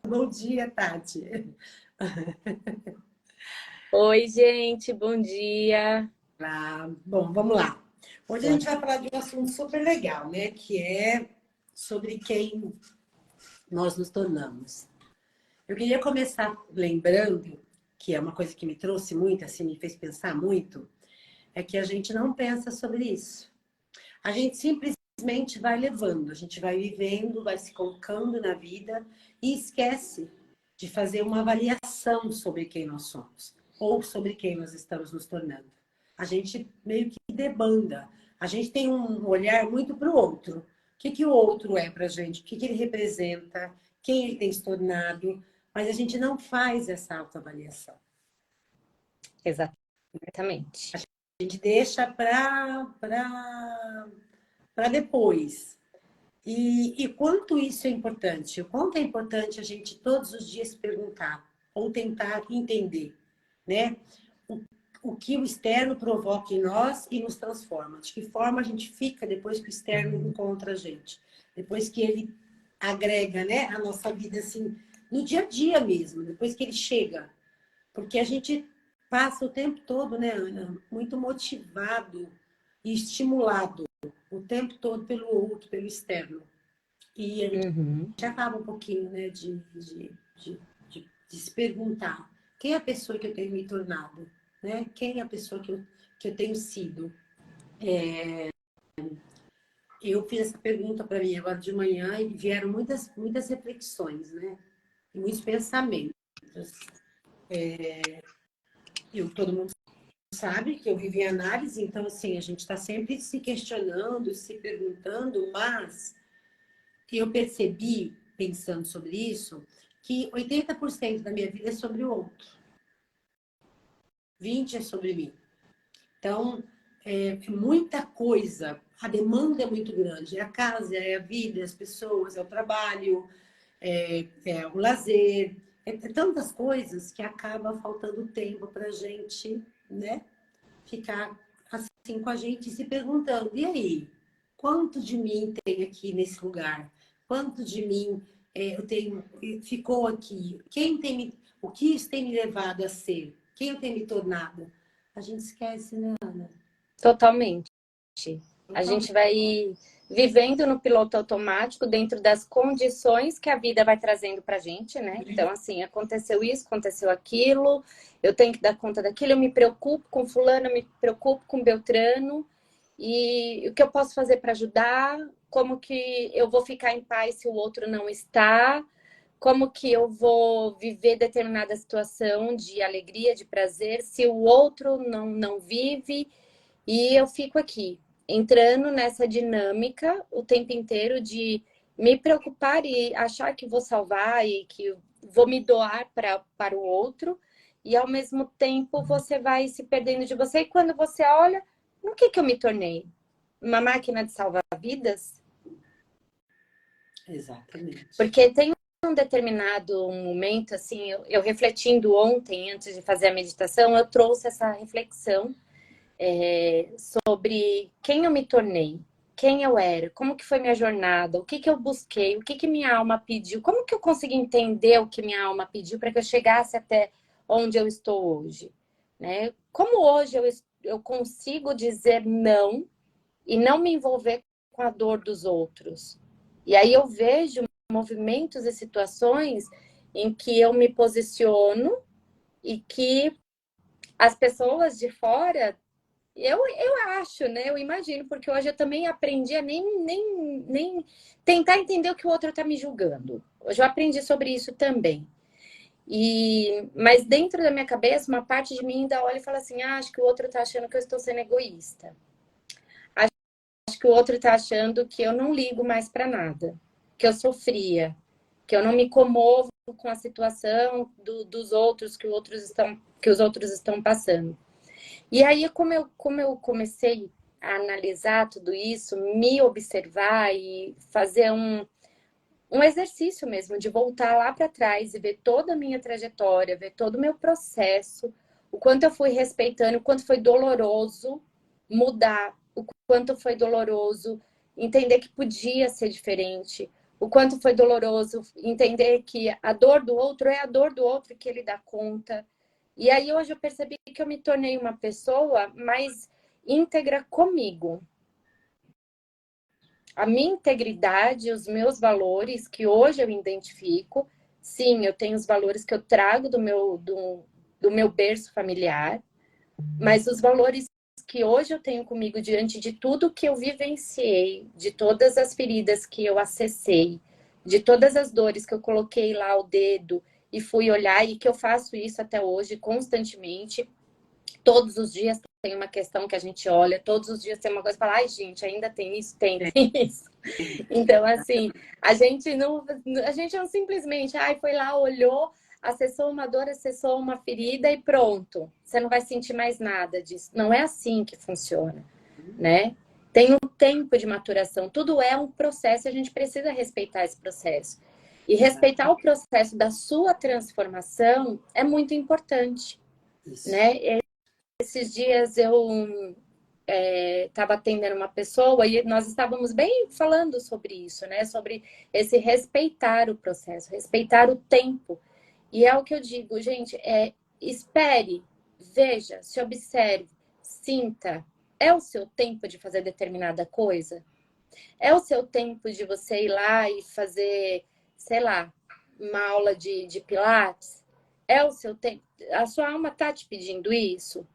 Bom dia, Tati. Oi, gente, bom dia. Bom, vamos lá. Hoje a Boa gente vai falar de um assunto super legal, né? Que é sobre quem nós nos tornamos. Eu queria começar lembrando, que é uma coisa que me trouxe muito, assim, me fez pensar muito, é que a gente não pensa sobre isso. A gente simplesmente vai levando, a gente vai vivendo, vai se colocando na vida e esquece de fazer uma avaliação sobre quem nós somos ou sobre quem nós estamos nos tornando. A gente meio que debanda. A gente tem um olhar muito para o outro. O que, que o outro é para a gente? O que, que ele representa? Quem ele tem se tornado? Mas a gente não faz essa autoavaliação. Exatamente. A gente deixa para depois. E quanto isso é importante? O quanto é importante a gente todos os dias perguntar ou tentar entender, né? O que o externo provoca em nós e nos transforma. De que forma a gente fica depois que o externo encontra a gente. Depois que ele agrega, né, a nossa vida, assim, no dia a dia mesmo. Depois que ele chega. Porque a gente passa o tempo todo, né, Ana, muito motivado e estimulado o tempo todo pelo outro, pelo externo. E a gente Uhum. acaba um pouquinho, né, de se perguntar quem é a pessoa que eu tenho me tornado, né? Quem é a pessoa que eu tenho sido. Eu fiz essa pergunta para mim agora de manhã e vieram muitas reflexões, né? E muitos pensamentos. Todo mundo sabe que eu vivo em análise, então, assim, a gente está sempre se questionando, se perguntando, mas eu percebi, pensando sobre isso, que 80% da minha vida é sobre o outro, 20% é sobre mim. Então, é muita coisa, a demanda é muito grande, é a casa, é a vida, é as pessoas, é o trabalho, é o lazer, é tantas coisas que acaba faltando tempo para a gente, né, ficar assim com a gente se perguntando, e aí, quanto de mim tem aqui nesse lugar? Quanto de mim eu tenho, ficou aqui? O que isso tem me levado a ser? Quem eu tenho me tornado? A gente esquece, né, Ana? Totalmente. A Totalmente. gente vai vivendo no piloto automático dentro das condições que a vida vai trazendo pra gente, né? Então, assim, aconteceu isso, aconteceu aquilo, eu tenho que dar conta daquilo, eu me preocupo com fulano, eu me preocupo com Beltrano, e o que eu posso fazer para ajudar? Como que eu vou ficar em paz se o outro não está? Como que eu vou viver determinada situação de alegria, de prazer, se o outro não vive e eu fico aqui, entrando nessa dinâmica o tempo inteiro de me preocupar e achar que vou salvar e que vou me doar para o outro, e ao mesmo tempo você vai se perdendo de você, e quando você olha, no que eu me tornei? Uma máquina de salvar vidas? Exatamente. Porque tem um determinado momento, assim, eu refletindo ontem, antes de fazer a meditação, eu trouxe essa reflexão sobre quem eu me tornei, quem eu era, como que foi minha jornada, o que eu busquei, o que minha alma pediu, como que eu consegui entender o que minha alma pediu para que eu chegasse até onde eu estou hoje, né? Como hoje eu consigo dizer não e não me envolver com a dor dos outros. E aí eu vejo movimentos e situações em que eu me posiciono e que as pessoas de fora, eu acho, né? Eu imagino, porque hoje eu também aprendi a nem tentar entender o que o outro está me julgando. Hoje eu aprendi sobre isso também. Mas dentro da minha cabeça, uma parte de mim ainda olha e fala assim: ah, acho que o outro está achando que eu estou sendo egoísta. Acho que o outro está achando que eu não ligo mais para nada, que eu sou fria, que eu não me comovo com a situação dos outros que os outros estão passando. E aí, como eu comecei a analisar tudo isso, me observar e fazer um exercício mesmo de voltar lá para trás e ver toda a minha trajetória, ver todo o meu processo, o quanto eu fui respeitando, o quanto foi doloroso mudar, o quanto foi doloroso entender que podia ser diferente, o quanto foi doloroso, entender que a dor do outro é a dor do outro que ele dá conta. E aí hoje eu percebi que eu me tornei uma pessoa mais íntegra comigo. A minha integridade, os meus valores, que hoje eu identifico, sim, eu tenho os valores que eu trago do meu berço familiar, mas os valores que hoje eu tenho comigo diante de tudo que eu vivenciei, de todas as feridas que eu acessei, de todas as dores que eu coloquei lá o dedo e fui olhar, e que eu faço isso até hoje constantemente. Todos os dias tem uma questão que a gente olha, todos os dias tem uma coisa que fala, ai, gente, ainda tem isso, tem isso. Então, assim, a gente não simplesmente, ai, foi lá, olhou, acessou uma dor, acessou uma ferida e pronto. Você não vai sentir mais nada disso. Não é assim que funciona, né? Tem um tempo de maturação. Tudo é um processo e a gente precisa respeitar esse processo. E respeitar o processo da sua transformação é muito importante, né? Esses dias eu estava atendendo uma pessoa e nós estávamos bem falando sobre isso, né? Sobre esse respeitar o processo, respeitar o tempo. E é o que eu digo, gente, espere, veja, se observe, sinta. É o seu tempo de fazer determinada coisa? É o seu tempo de você ir lá e fazer, sei lá, uma aula de pilates? É o seu tempo? A sua alma tá te pedindo isso?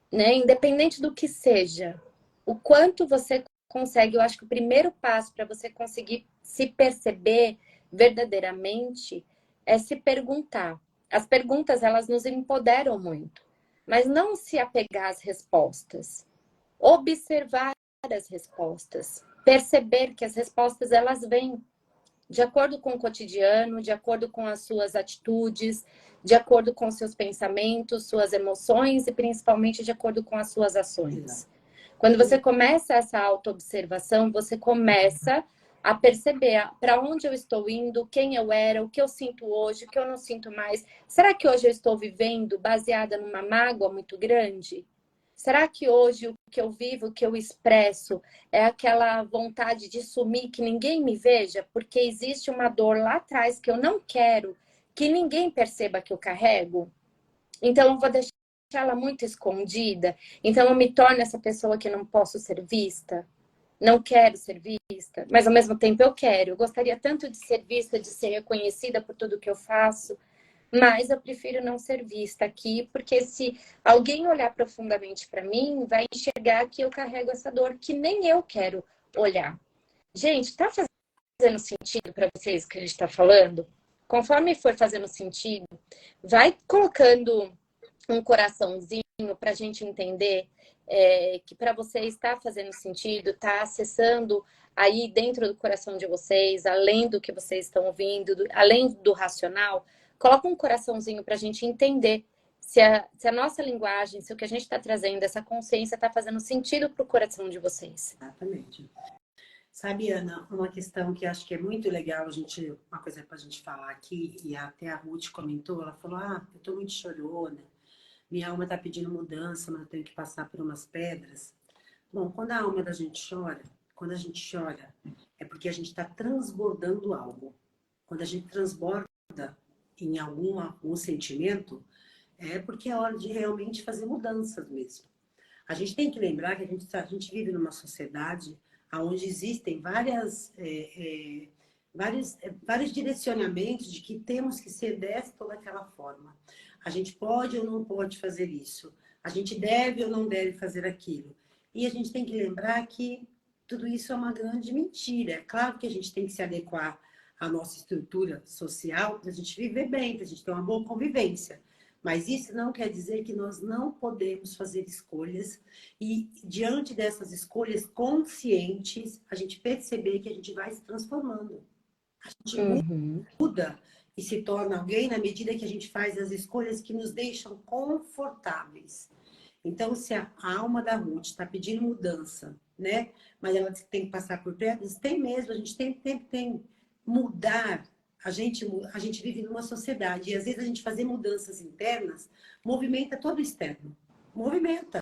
Né? Independente do que seja, o quanto você consegue, eu acho que o primeiro passo para você conseguir se perceber verdadeiramente é se perguntar. As perguntas, elas nos empoderam muito, mas não se apegar às respostas. Observar as respostas, perceber que as respostas, elas vêm de acordo com o cotidiano, de acordo com as suas atitudes, de acordo com seus pensamentos, suas emoções e principalmente de acordo com as suas ações. Quando você começa essa autoobservação, você começa a perceber para onde eu estou indo, quem eu era, o que eu sinto hoje, o que eu não sinto mais. Será que hoje eu estou vivendo baseada numa mágoa muito grande? Será que hoje o que eu vivo, o que eu expresso, é aquela vontade de sumir, que ninguém me veja, porque existe uma dor lá atrás que eu não quero que ninguém perceba que eu carrego? Então eu vou deixar ela muito escondida. Então eu me torno essa pessoa que não posso ser vista, não quero ser vista, mas ao mesmo tempo eu quero. Eu gostaria tanto de ser vista, de ser reconhecida por tudo que eu faço. Mas eu prefiro não ser vista aqui, porque se alguém olhar profundamente para mim, vai enxergar que eu carrego essa dor que nem eu quero olhar. Gente, tá fazendo sentido para vocês o que a gente está falando? Conforme for fazendo sentido, vai colocando um coraçãozinho para a gente entender que para vocês está fazendo sentido, está acessando aí dentro do coração de vocês, além do que vocês estão ouvindo, além do racional. Coloca um coraçãozinho para a gente entender se a nossa linguagem, se o que a gente está trazendo, essa consciência está fazendo sentido para o coração de vocês. Exatamente. Sabe, Ana, uma questão que acho que é muito legal, uma coisa para a gente falar aqui, e até a Ruth comentou, ela falou, eu estou muito chorona, minha alma está pedindo mudança, mas eu tenho que passar por umas pedras. Bom, quando a alma da gente chora, quando a gente chora, é porque a gente está transbordando algo. Quando a gente transborda em algum sentimento, é porque é hora de realmente fazer mudanças mesmo. A gente tem que lembrar que a gente vive numa sociedade onde existem vários direcionamentos de que temos que ser dessa ou daquela forma. A gente pode ou não pode fazer isso. A gente deve ou não deve fazer aquilo. E a gente tem que lembrar que tudo isso é uma grande mentira. É claro que a gente tem que se adequar à nossa estrutura social para a gente viver bem, para a gente ter uma boa convivência. Mas isso não quer dizer que nós não podemos fazer escolhas e, diante dessas escolhas conscientes, a gente perceber que a gente vai se transformando. A gente muda e se torna alguém na medida que a gente faz as escolhas que nos deixam confortáveis. Então, se a alma da Ruth está pedindo mudança, né? Mas ela tem que passar por pedras, tem mesmo, a gente tem mudar. A gente vive numa sociedade e às vezes a gente fazer mudanças internas movimenta todo o externo. Movimenta.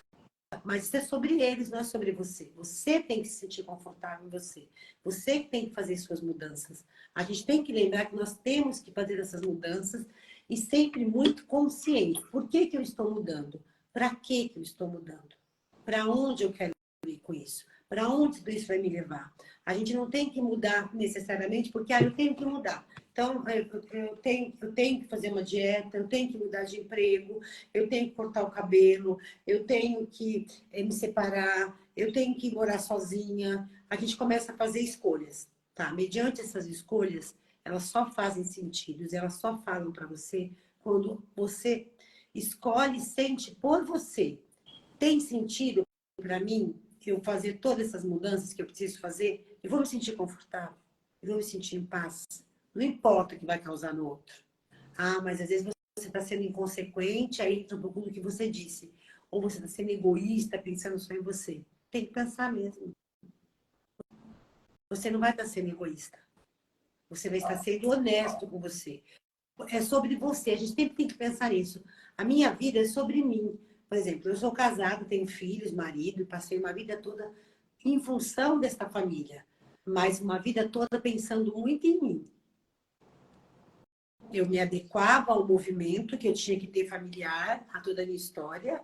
mas isso é sobre eles, não é sobre você. Você tem que se sentir confortável em você. Você que tem que fazer suas mudanças. A gente tem que lembrar que nós temos que fazer essas mudanças e sempre muito consciente. Por que que eu estou mudando? Para que que eu estou mudando? Para onde eu quero ir com isso? Para onde tudo isso vai me levar? A gente não tem que mudar necessariamente porque eu tenho que mudar. Então, eu tenho que fazer uma dieta, eu tenho que mudar de emprego, eu tenho que cortar o cabelo, eu tenho que me separar, eu tenho que morar sozinha. A gente começa a fazer escolhas, tá? Mediante essas escolhas, elas só fazem sentido, elas só falam para você quando você escolhe e sente por você. Tem sentido para mim eu fazer todas essas mudanças que eu preciso fazer? Eu vou me sentir confortável, eu vou me sentir em paz. Não importa o que vai causar no outro. Ah, mas às vezes você está sendo inconsequente, aí entra um pouco do que você disse. Ou você está sendo egoísta, pensando só em você. Tem que pensar mesmo. Você não vai estar sendo egoísta. Você vai estar sendo honesto com você. É sobre você. A gente sempre tem que pensar nisso. A minha vida é sobre mim. Por exemplo, eu sou casada, tenho filhos, marido, passei uma vida toda em função dessa família. Mas uma vida toda pensando muito em mim. Eu me adequava ao movimento que eu tinha que ter familiar, a toda a minha história,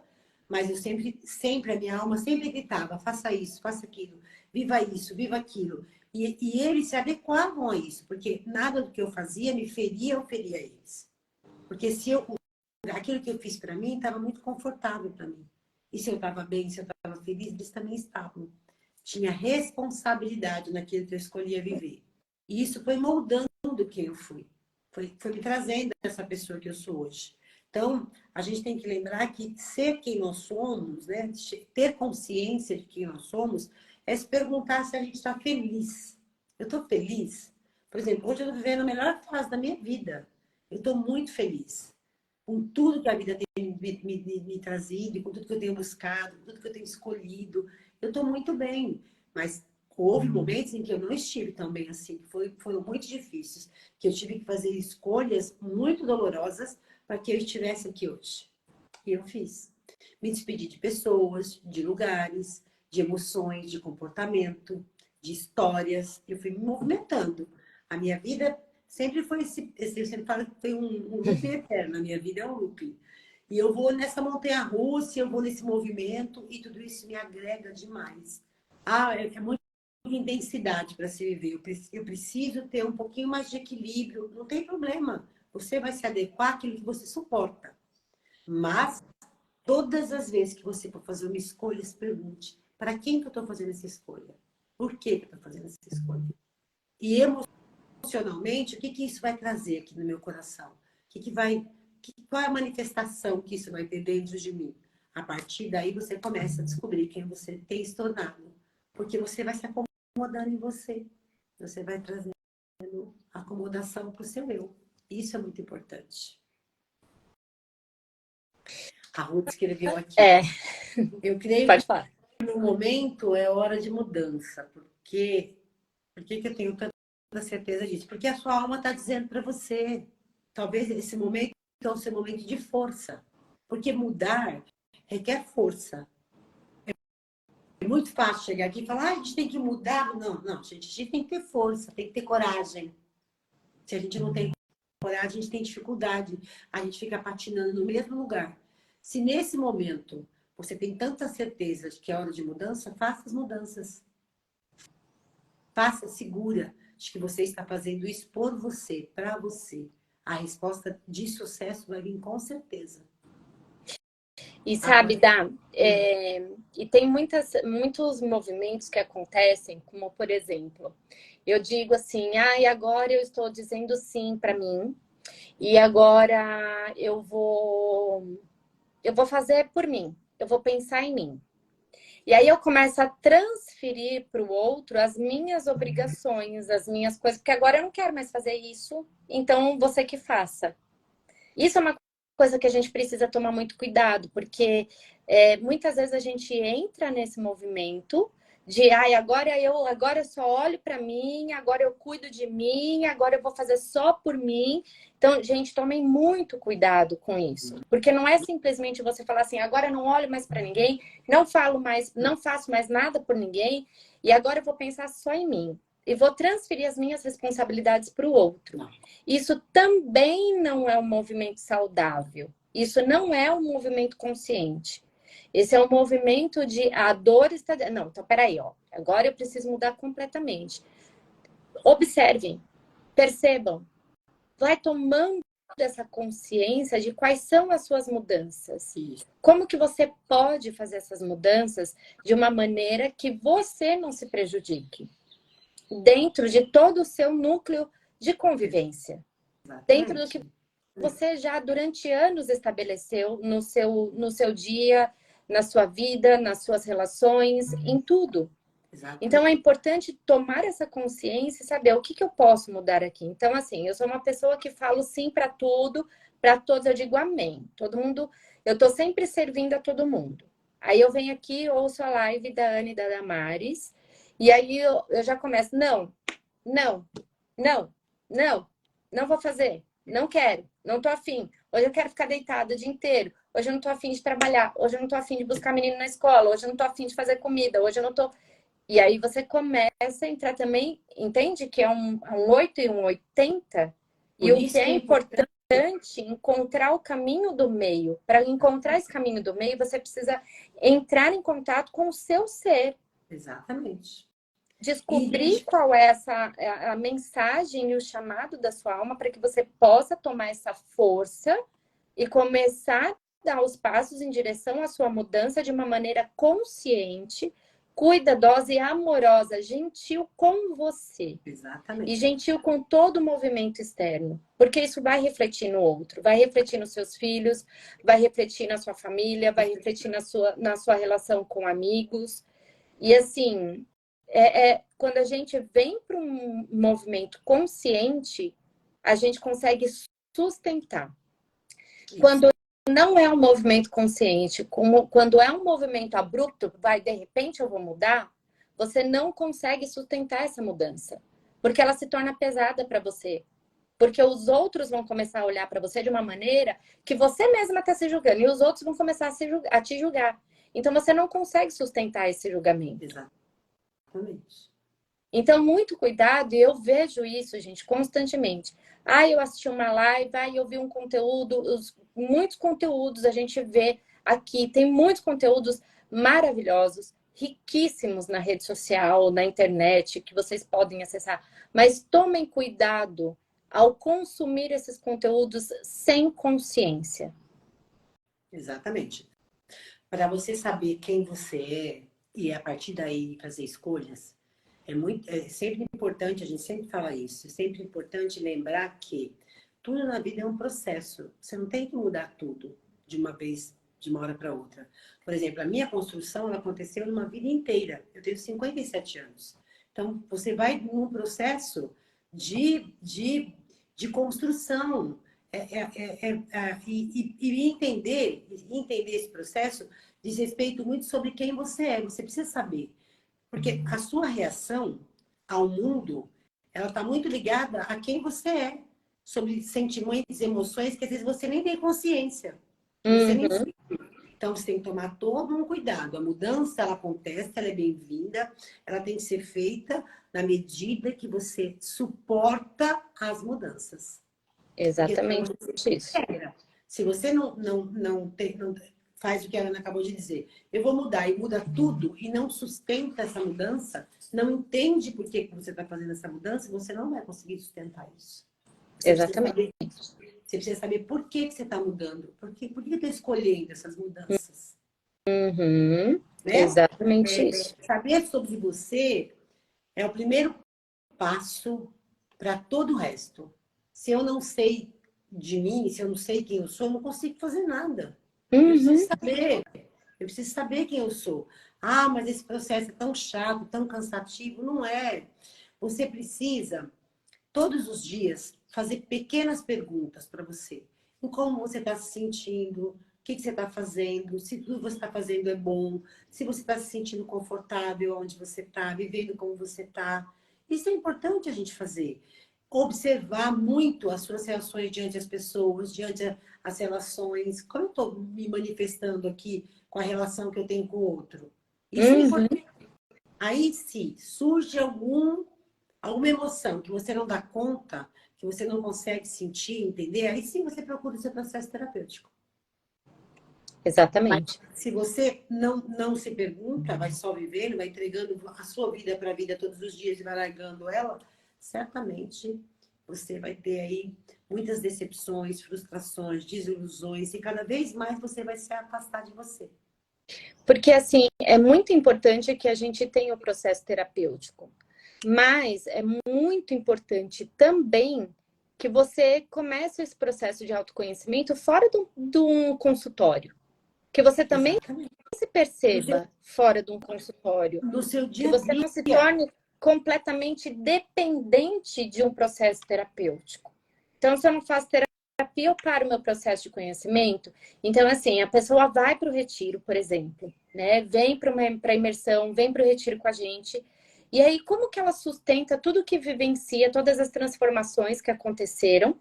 mas eu sempre, a minha alma sempre gritava, faça isso, faça aquilo, viva isso, viva aquilo. E eles se adequavam a isso, porque nada do que eu fazia me feria ou feria eles. Porque aquilo que eu fiz para mim estava muito confortável para mim. E se eu estava bem, se eu estava feliz, eles também estavam. Tinha responsabilidade naquilo que eu escolhia viver. E isso foi moldando quem eu fui. Foi me trazendo essa pessoa que eu sou hoje. Então, a gente tem que lembrar que ser quem nós somos, né? Ter consciência de quem nós somos, é se perguntar se a gente está feliz. Eu estou feliz? Por exemplo, hoje eu estou vivendo a melhor fase da minha vida. Eu estou muito feliz com tudo que a vida tem me trazido, com tudo que eu tenho buscado, com tudo que eu tenho escolhido. Eu estou muito bem, mas houve momentos em que eu não estive tão bem assim, foram muito difíceis, que eu tive que fazer escolhas muito dolorosas para que eu estivesse aqui hoje. E eu fiz. Me despedi de pessoas, de lugares, de emoções, de comportamento, de histórias. Eu fui me movimentando. A minha vida sempre foi eu sempre falo que foi um looping eterno. A minha vida é um looping. E eu vou nessa montanha-russa, eu vou nesse movimento e tudo isso me agrega demais. É muito intensidade para se viver. Eu preciso ter um pouquinho mais de equilíbrio. Não tem problema. Você vai se adequar àquilo que você suporta. Mas, todas as vezes que você for fazer uma escolha, se pergunte: para quem que eu estou fazendo essa escolha? Por que eu estou fazendo essa escolha? E emocionalmente, o que que isso vai trazer aqui no meu coração? Qual é a manifestação que isso vai ter dentro de mim? A partir daí, você começa a descobrir quem você tem se tornado. Porque você vai se acomodando em você. Você vai trazendo acomodação para o seu eu. Isso é muito importante. A Ruth escreveu aqui. Eu creio Pode falar. que no momento é hora de mudança. Por que que eu tenho tanta certeza disso? Porque a sua alma está dizendo para você. Talvez esse momento é o seu momento de força. Porque mudar requer força. É muito fácil chegar aqui e falar, a gente tem que mudar. Não, gente, a gente tem que ter força, tem que ter coragem. Se a gente não tem coragem, a gente tem dificuldade. A gente fica patinando no mesmo lugar. Se nesse momento você tem tanta certeza de que é hora de mudança, faça as mudanças. Faça segura de que você está fazendo isso por você, para você. A resposta de sucesso vai vir com certeza. E sabe, Dá, e tem muitos movimentos que acontecem, como por exemplo, eu digo assim, e agora eu estou dizendo sim para mim, e agora eu vou fazer por mim, eu vou pensar em mim. E aí eu começo a transferir para o outro as minhas obrigações, as minhas coisas, porque agora eu não quero mais fazer isso, então você que faça. Isso é uma coisa que a gente precisa tomar muito cuidado, porque muitas vezes a gente entra nesse movimento De, ai, agora eu só olho para mim, agora eu cuido de mim, agora eu vou fazer só por mim. Então, gente, tomem muito cuidado com isso, porque não é simplesmente você falar assim, agora eu não olho mais para ninguém, não falo mais, não faço mais nada por ninguém, e agora eu vou pensar só em mim e vou transferir as minhas responsabilidades para o outro. Isso também não é um movimento saudável. Isso não é um movimento consciente. Esse é um movimento de a dor está... Não, então peraí, ó. Agora eu preciso mudar completamente. Observem, percebam. Vai tomando essa consciência de quais são as suas mudanças. Como que você pode fazer essas mudanças de uma maneira que você não se prejudique. Dentro de todo o seu núcleo de convivência. Exatamente. Dentro do que você já durante anos estabeleceu no seu dia, na sua vida, nas suas relações, em tudo. Exatamente. Então é importante tomar essa consciência e saber o que eu posso mudar aqui. Então, assim, eu sou uma pessoa que falo sim para tudo, para todos, eu digo amém. Todo mundo, eu tô sempre servindo a todo mundo. Aí eu venho aqui, ouço a live da Anne e da Damares, e aí eu já começo, não vou fazer. Não quero, não tô afim. Hoje eu quero ficar deitada o dia inteiro. Hoje eu não tô afim de trabalhar. Hoje eu não tô afim de buscar menino na escola. Hoje eu não tô afim de fazer comida. Hoje eu não tô... E aí você começa a entrar também, entende que é um 8 e um 80? E o que é importante encontrar o caminho do meio. Para encontrar esse caminho do meio, você precisa entrar em contato com o seu ser. Exatamente. Descobrir qual é a mensagem e o chamado da sua alma para que você possa tomar essa força e começar a dar os passos em direção à sua mudança de uma maneira consciente, cuidadosa e amorosa, gentil com você. Exatamente. E gentil com todo o movimento externo. Porque isso vai refletir no outro, vai refletir nos seus filhos, vai refletir na sua família, vai refletir na sua relação com amigos. E assim... quando a gente vem para um movimento consciente, a gente consegue sustentar. Isso. Quando não é um movimento consciente, quando é um movimento abrupto, de repente eu vou mudar, você não consegue sustentar essa mudança. Porque ela se torna pesada para você. Porque os outros vão começar a olhar para você de uma maneira que você mesma está se julgando. E os outros vão começar a te julgar. Então você não consegue sustentar esse julgamento. Exatamente. Então, muito cuidado, e eu vejo isso, gente, constantemente. Eu assisti uma live, eu vi um conteúdo, muitos conteúdos a gente vê aqui, tem muitos conteúdos maravilhosos, riquíssimos na rede social, na internet, que vocês podem acessar. Mas tomem cuidado ao consumir esses conteúdos sem consciência. Exatamente. Para você saber quem você é e a partir daí fazer escolhas, é sempre importante, a gente sempre fala isso, é sempre importante lembrar que tudo na vida é um processo. Você não tem que mudar tudo de uma vez, de uma hora para outra. Por exemplo, a minha construção ela aconteceu numa vida inteira. Eu tenho 57 anos. Então, você vai num processo de construção. E entender esse processo diz respeito muito sobre quem você é. Você precisa saber. Porque a sua reação ao mundo, ela está muito ligada a quem você é. Sobre sentimentos, emoções, que às vezes você nem tem consciência. Você nem sabe. Então, você tem que tomar todo um cuidado. A mudança, ela acontece, ela é bem-vinda. Ela tem que ser feita na medida que você suporta as mudanças. Exatamente isso. Se você não faz o que a Ana acabou de dizer, eu vou mudar e muda tudo e não sustenta essa mudança, não entende por que você está fazendo essa mudança, você não vai conseguir sustentar isso. Exatamente. Você precisa saber por que você está mudando, por que eu estou escolhendo essas mudanças. Né? Exatamente isso. Saber sobre você é o primeiro passo para todo o resto. Se eu não sei de mim, se eu não sei quem eu sou, eu não consigo fazer nada. Eu preciso saber. Eu preciso saber quem eu sou. Mas esse processo é tão chato, tão cansativo. Não é. Você precisa, todos os dias, fazer pequenas perguntas para você. Em como você está se sentindo, que você está fazendo, se tudo que você está fazendo é bom, se você está se sentindo confortável onde você está, vivendo como você está. Isso é importante a gente fazer. Observar muito as suas reações diante das pessoas, diante as relações. Como eu estou me manifestando aqui com a relação que eu tenho com o outro? Isso é importante. Aí, se surge alguma emoção que você não dá conta, que você não consegue sentir, entender, aí sim você procura o seu processo terapêutico. Exatamente. Mas se você não se pergunta, vai só vivendo, vai entregando a sua vida para a vida todos os dias e vai largando ela, certamente você vai ter aí muitas decepções, frustrações, desilusões, e cada vez mais você vai se afastar de você. Porque, assim, é muito importante que a gente tenha o processo terapêutico. Mas é muito importante também que você comece esse processo de autoconhecimento fora de um consultório. Que você também Exatamente. se perceba fora de um consultório. No seu dia Que a você dia. não se torne completamente dependente de um processo terapêutico. Então, se eu não faço terapia, eu paro o meu processo de conhecimento. Então, assim, a pessoa vai para o retiro, por exemplo, né? Vem para a imersão, vem para o retiro com a gente. E aí, como que ela sustenta tudo que vivencia, todas as transformações que aconteceram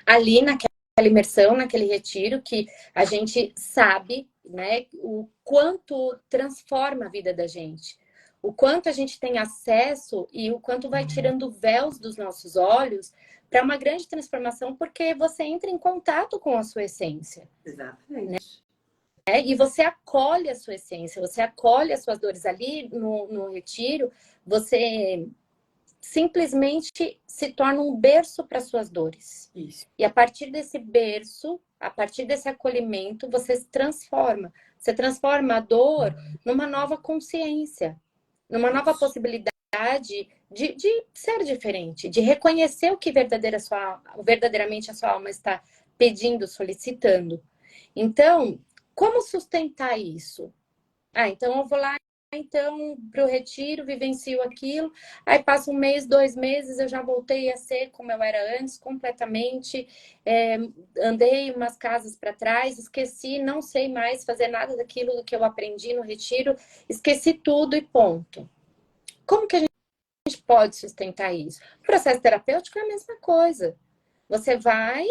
ali naquela imersão, naquele retiro, que a gente sabe, né, o quanto transforma a vida da gente, o quanto a gente tem acesso e o quanto vai tirando véus dos nossos olhos para uma grande transformação, porque você entra em contato com a sua essência. Exatamente. Né? E você acolhe a sua essência, você acolhe as suas dores ali no retiro, você simplesmente se torna um berço para suas dores. Isso. E a partir desse berço, a partir desse acolhimento, você se transforma. Você transforma a dor numa nova consciência, numa nova possibilidade de ser diferente, de reconhecer o que verdadeiramente a sua alma está pedindo, solicitando. Então, como sustentar isso? Então eu vou lá para o retiro, vivencio aquilo, aí passa um mês, 2 meses, eu já voltei a ser como eu era antes, completamente, andei umas casas para trás, esqueci, não sei mais fazer nada daquilo do que eu aprendi no retiro, esqueci tudo e ponto. Como que a gente pode sustentar isso? O processo terapêutico é a mesma coisa. Você vai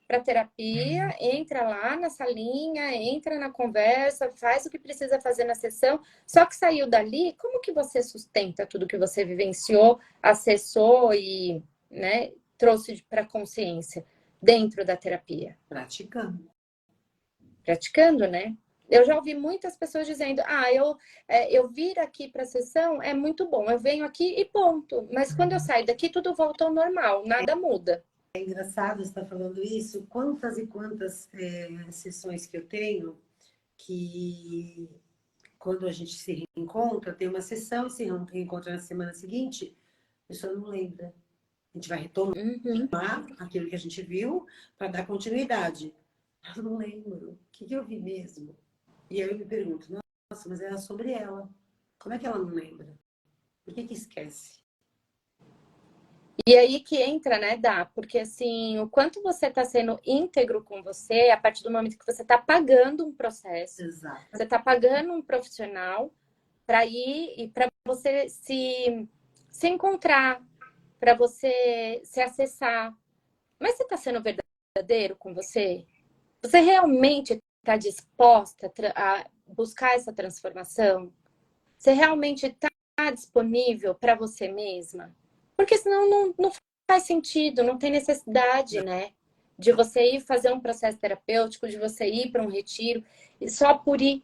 para terapia, entra lá na salinha, entra na conversa, faz o que precisa fazer na sessão, só que saiu dali, como que você sustenta tudo que você vivenciou, acessou e, né, trouxe para a consciência dentro da terapia? Praticando. Praticando, né? Eu já ouvi muitas pessoas dizendo, eu vir aqui para a sessão é muito bom, eu venho aqui e ponto. Mas quando eu saio daqui, tudo volta ao normal, nada muda. É engraçado você estar falando isso. Quantas e quantas sessões que eu tenho que quando a gente se reencontra, tem uma sessão, se reencontra na semana seguinte, a pessoa não lembra. A gente vai retomar aquilo que a gente viu para dar continuidade. Eu não lembro. O que eu vi mesmo? E aí eu me pergunto, nossa, mas era sobre ela. Como é que ela não lembra? Por que esquece? E aí que entra, né, Dá? Porque, assim, o quanto você está sendo íntegro com você, a partir do momento que você está pagando um processo, Exato. você está pagando um profissional para ir e para você se encontrar, para você se acessar. Mas você está sendo verdadeiro com você? Você realmente está disposta a buscar essa transformação? Você realmente está disponível para você mesma? Porque senão não faz sentido, não tem necessidade, né? De você ir fazer um processo terapêutico, de você ir para um retiro, e só por ir.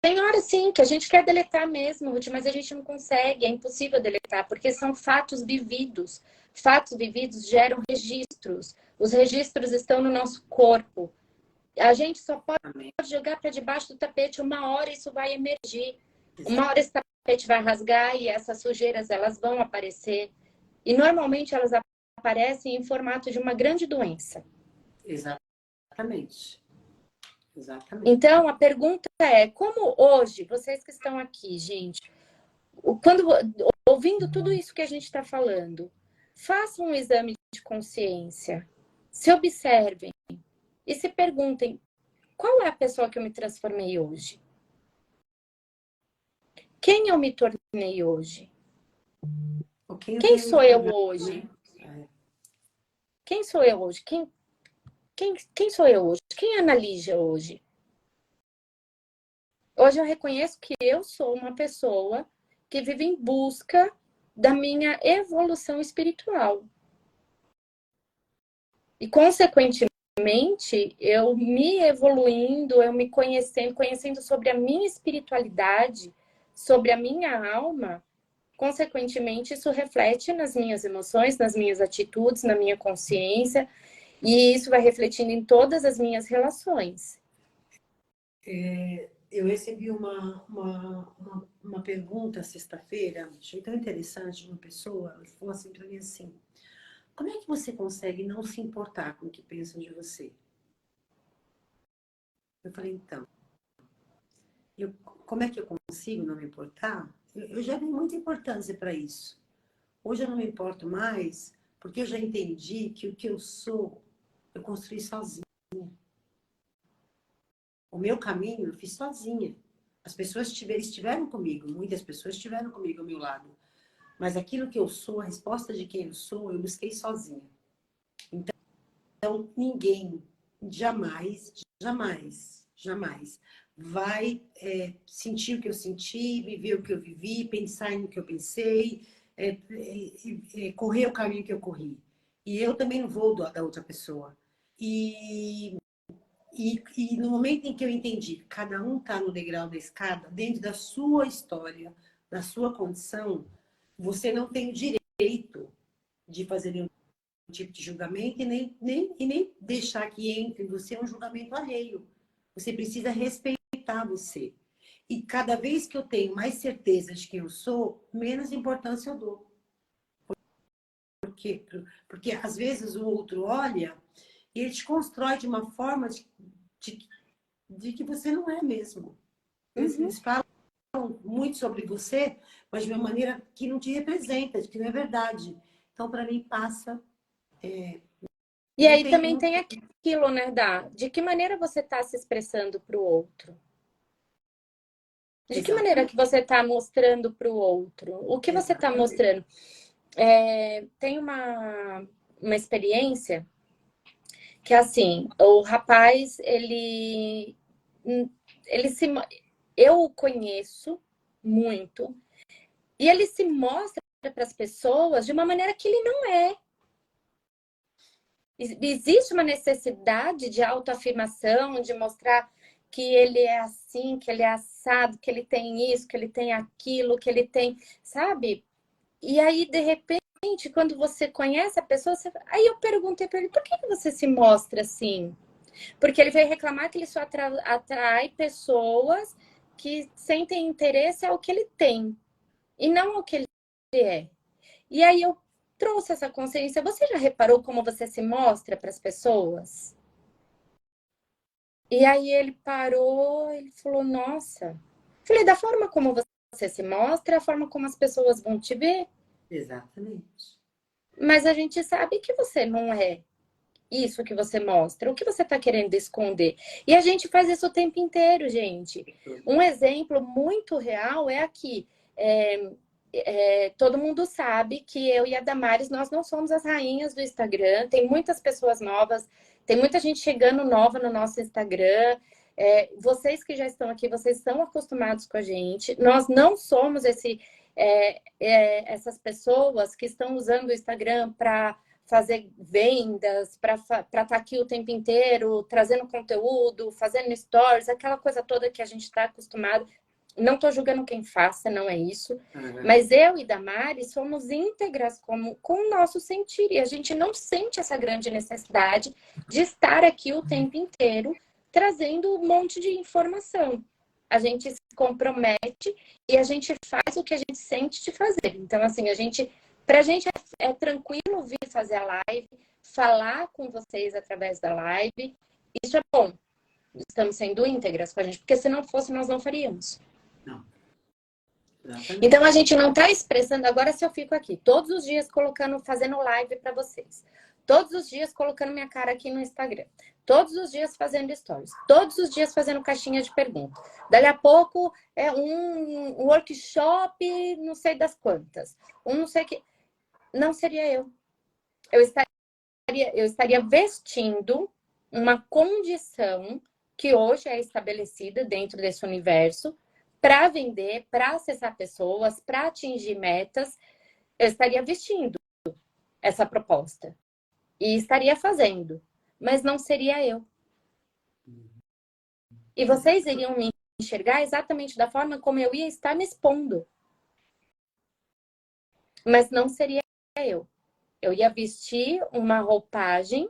Tem hora, sim, que a gente quer deletar mesmo, Ruth, mas a gente não consegue, é impossível deletar, porque são fatos vividos. Fatos vividos geram registros. Os registros estão no nosso corpo. A gente só pode jogar para debaixo do tapete, uma hora isso vai emergir. Uma hora esse tapete vai rasgar e essas sujeiras elas vão aparecer. E normalmente elas aparecem em formato de uma grande doença. Exatamente. Exatamente. Então, a pergunta é, como hoje, vocês que estão aqui, gente, ouvindo tudo isso que a gente está falando, façam um exame de consciência, se observem, e se perguntem, qual é a pessoa que eu me transformei hoje? Quem eu me tornei hoje? Quem sou eu hoje? Quem sou eu hoje? Quem sou eu hoje? Quem é a Ana Lígia hoje? Hoje eu reconheço que eu sou uma pessoa que vive em busca da minha evolução espiritual. E, consequentemente, eu me evoluindo, eu me conhecendo sobre a minha espiritualidade, sobre a minha alma, consequentemente, isso reflete nas minhas emoções, nas minhas atitudes, na minha consciência, e isso vai refletindo em todas as minhas relações. Eu recebi uma pergunta sexta-feira, achei tão interessante, de uma pessoa, ela falou assim para mim assim, como é que você consegue não se importar com o que pensam de você? Eu falei, então, como é que eu consigo não me importar? Eu já dei muita importância para isso. Hoje eu não me importo mais, porque eu já entendi que o que eu sou, eu construí sozinha. O meu caminho eu fiz sozinha. As pessoas estiveram comigo, muitas pessoas estiveram comigo ao meu lado. Mas aquilo que eu sou, a resposta de quem eu sou, eu busquei sozinha. Então ninguém, jamais, jamais vai sentir o que eu senti, viver o que eu vivi, pensar no que eu pensei, correr o caminho que eu corri. E eu também não vou da outra pessoa. E no momento em que eu entendi que cada um está no degrau da escada, dentro da sua história, da sua condição, você não tem o direito de fazer nenhum tipo de julgamento e nem deixar que entre em você um julgamento alheio. Você precisa respeitar você. E cada vez que eu tenho mais certeza de quem eu sou, menos importância eu dou. Por quê? Porque às vezes o outro olha e ele te constrói de uma forma de que você não é mesmo. Eles falam muito sobre você, mas de uma maneira que não te representa, que não é verdade. Então, para mim, passa. E aí também tem aquilo, né, de que maneira você está se expressando para o outro? De que maneira que você está mostrando para o outro? O que você está mostrando? Tem uma experiência que, assim, o rapaz, eu o conheço muito, e ele se mostra para as pessoas de uma maneira que ele não é. Existe uma necessidade de autoafirmação, de mostrar que ele é assim, que ele é assado, que ele tem isso, que ele tem aquilo, que ele tem, sabe? E aí, de repente, quando você conhece a pessoa, aí eu perguntei para ele, por que você se mostra assim? Porque ele veio reclamar que ele só atrai pessoas que sentem interesse ao que ele tem e não ao que ele é. E aí eu trouxe essa consciência. Você já reparou como você se mostra para as pessoas? E aí ele parou, ele falou, nossa. Falei, da forma como você se mostra, a forma como as pessoas vão te ver. Exatamente. Mas a gente sabe que você não é isso que você mostra, o que você está querendo esconder. E a gente faz isso o tempo inteiro, gente. Um exemplo muito real é aqui. Todo mundo sabe que eu e a Damares, nós não somos as rainhas do Instagram. Tem muitas pessoas novas, tem muita gente chegando nova no nosso Instagram. Vocês que já estão aqui, vocês estão acostumados com a gente. Nós não somos essas pessoas que estão usando o Instagram para fazer vendas, para estar aqui o tempo inteiro, trazendo conteúdo, fazendo stories, aquela coisa toda que a gente está acostumado. Não estou julgando quem faça, não é isso. Uhum. Mas eu e Damari somos íntegras com o nosso sentir. E a gente não sente essa grande necessidade de estar aqui o tempo inteiro trazendo um monte de informação. A gente se compromete e a gente faz o que a gente sente de fazer. Então, assim, pra gente é tranquilo vir fazer a live, falar com vocês através da live. Isso é bom. Estamos sendo íntegras com a gente, porque se não fosse, nós não faríamos. Não. Então a gente não está expressando. Agora, se eu fico aqui todos os dias fazendo live para vocês, Todos os dias colocando minha cara aqui no Instagram. Todos os dias fazendo stories. Todos os dias fazendo caixinha de perguntas. Dali a pouco é um workshop, não sei das quantas. Um não sei que. Não seria eu. Eu estaria vestindo uma condição que hoje é estabelecida dentro desse universo para vender, para acessar pessoas, para atingir metas. Eu estaria vestindo essa proposta. E estaria fazendo, mas não seria eu. E vocês iriam me enxergar exatamente da forma como eu ia estar me expondo. Mas não seria eu. Eu ia vestir uma roupagem,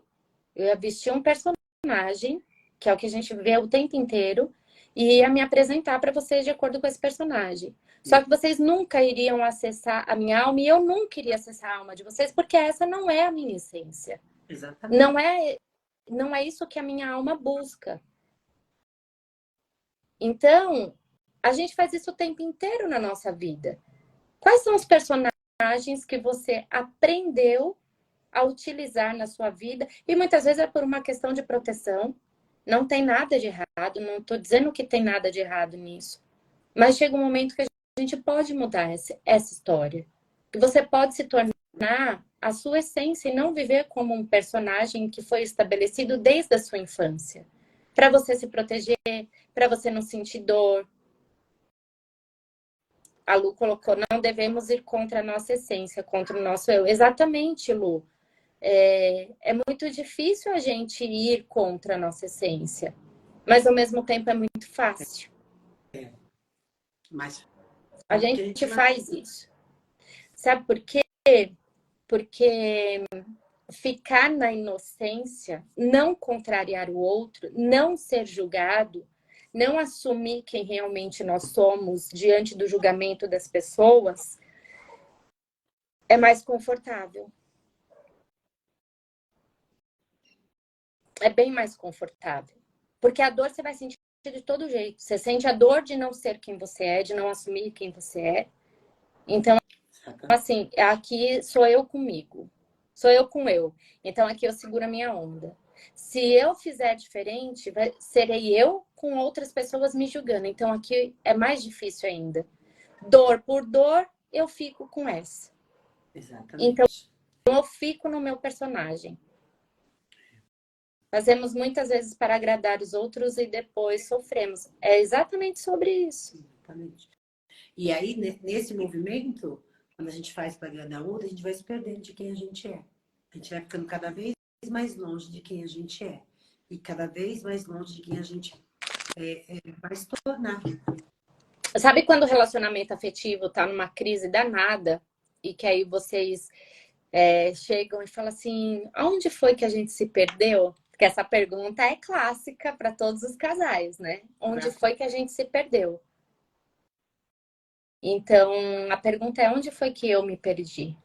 eu ia vestir um personagem, que é o que a gente vê o tempo inteiro, e ia me apresentar para vocês de acordo com esse personagem. Só que vocês nunca iriam acessar a minha alma, e eu nunca iria acessar a alma de vocês, porque essa não é a minha essência. Exatamente. Não é isso que a minha alma busca. Então, a gente faz isso o tempo inteiro na nossa vida. Quais são os personagens que você aprendeu a utilizar na sua vida? E muitas vezes é por uma questão de proteção. Não tem nada de errado, não estou dizendo que tem nada de errado nisso. Mas chega um momento que a gente pode mudar essa história. Que você pode se tornar a sua essência e não viver como um personagem que foi estabelecido desde a sua infância. Para você se proteger, para você não sentir dor. A Lu colocou, não devemos ir contra a nossa essência, contra o nosso eu. Exatamente, Lu. É muito difícil a gente ir contra a nossa essência, mas ao mesmo tempo é muito fácil. Mas A gente faz isso. Sabe por quê? Porque ficar na inocência, não contrariar o outro, não ser julgado, não assumir quem realmente nós somos diante do julgamento das pessoas, é mais confortável. É bem mais confortável. Porque a dor você vai sentir de todo jeito. Você sente a dor de não ser quem você é, de não assumir quem você é. Então, assim, aqui sou eu comigo. Sou eu com eu. Então, aqui eu seguro a minha onda. Se eu fizer diferente, serei eu com outras pessoas me julgando. Então, aqui é mais difícil ainda. Dor por dor, eu fico com essa. Exatamente. Então, eu fico no meu personagem. Fazemos muitas vezes para agradar os outros e depois sofremos. É exatamente sobre isso. Exatamente. E aí, nesse movimento, quando a gente faz para agradar o outro, a gente vai se perdendo de quem a gente é. A gente vai ficando cada vez mais longe de quem a gente é. E cada vez mais longe de quem a gente vai se tornar. Sabe quando o relacionamento afetivo tá numa crise danada e que aí vocês chegam e falam assim, aonde foi que a gente se perdeu? Porque essa pergunta é clássica para todos os casais, né? Onde foi que a gente se perdeu? Então, a pergunta é, onde foi que eu me perdi?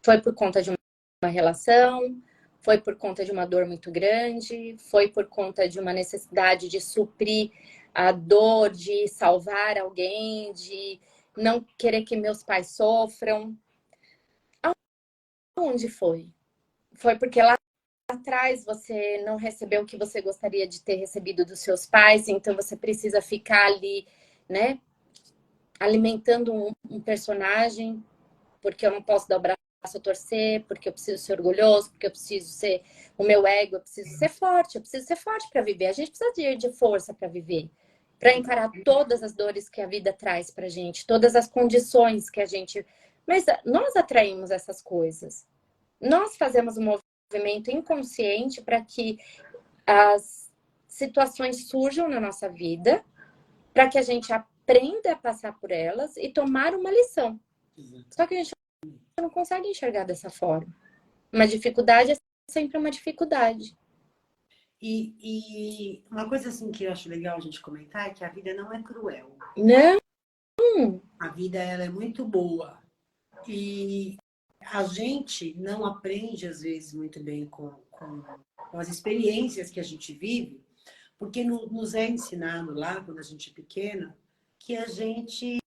Foi por conta de uma relação? Foi por conta de uma dor muito grande? Foi por conta de uma necessidade de suprir a dor, de salvar alguém, de não querer que meus pais sofram? Onde foi? Foi porque lá atrás você não recebeu o que você gostaria de ter recebido dos seus pais, então você precisa ficar ali, né, alimentando um personagem, porque eu não posso dar o braço a torcer, porque eu preciso ser orgulhoso, porque eu preciso ser o meu ego, eu preciso ser forte para viver. A gente precisa de força para viver, para encarar todas as dores que a vida traz pra gente, todas as condições que a gente... Mas nós atraímos essas coisas. Nós fazemos um movimento inconsciente para que as situações surjam na nossa vida, para que a gente aprenda a passar por elas e tomar uma lição. Só que a gente não consegue enxergar dessa forma. Uma dificuldade é sempre uma dificuldade. E uma coisa assim que eu acho legal a gente comentar é que a vida não é cruel. Não. A vida ela é muito boa. E a gente não aprende, às vezes, muito bem com as experiências que a gente vive, porque nos é ensinado lá, quando a gente é pequena, que a gente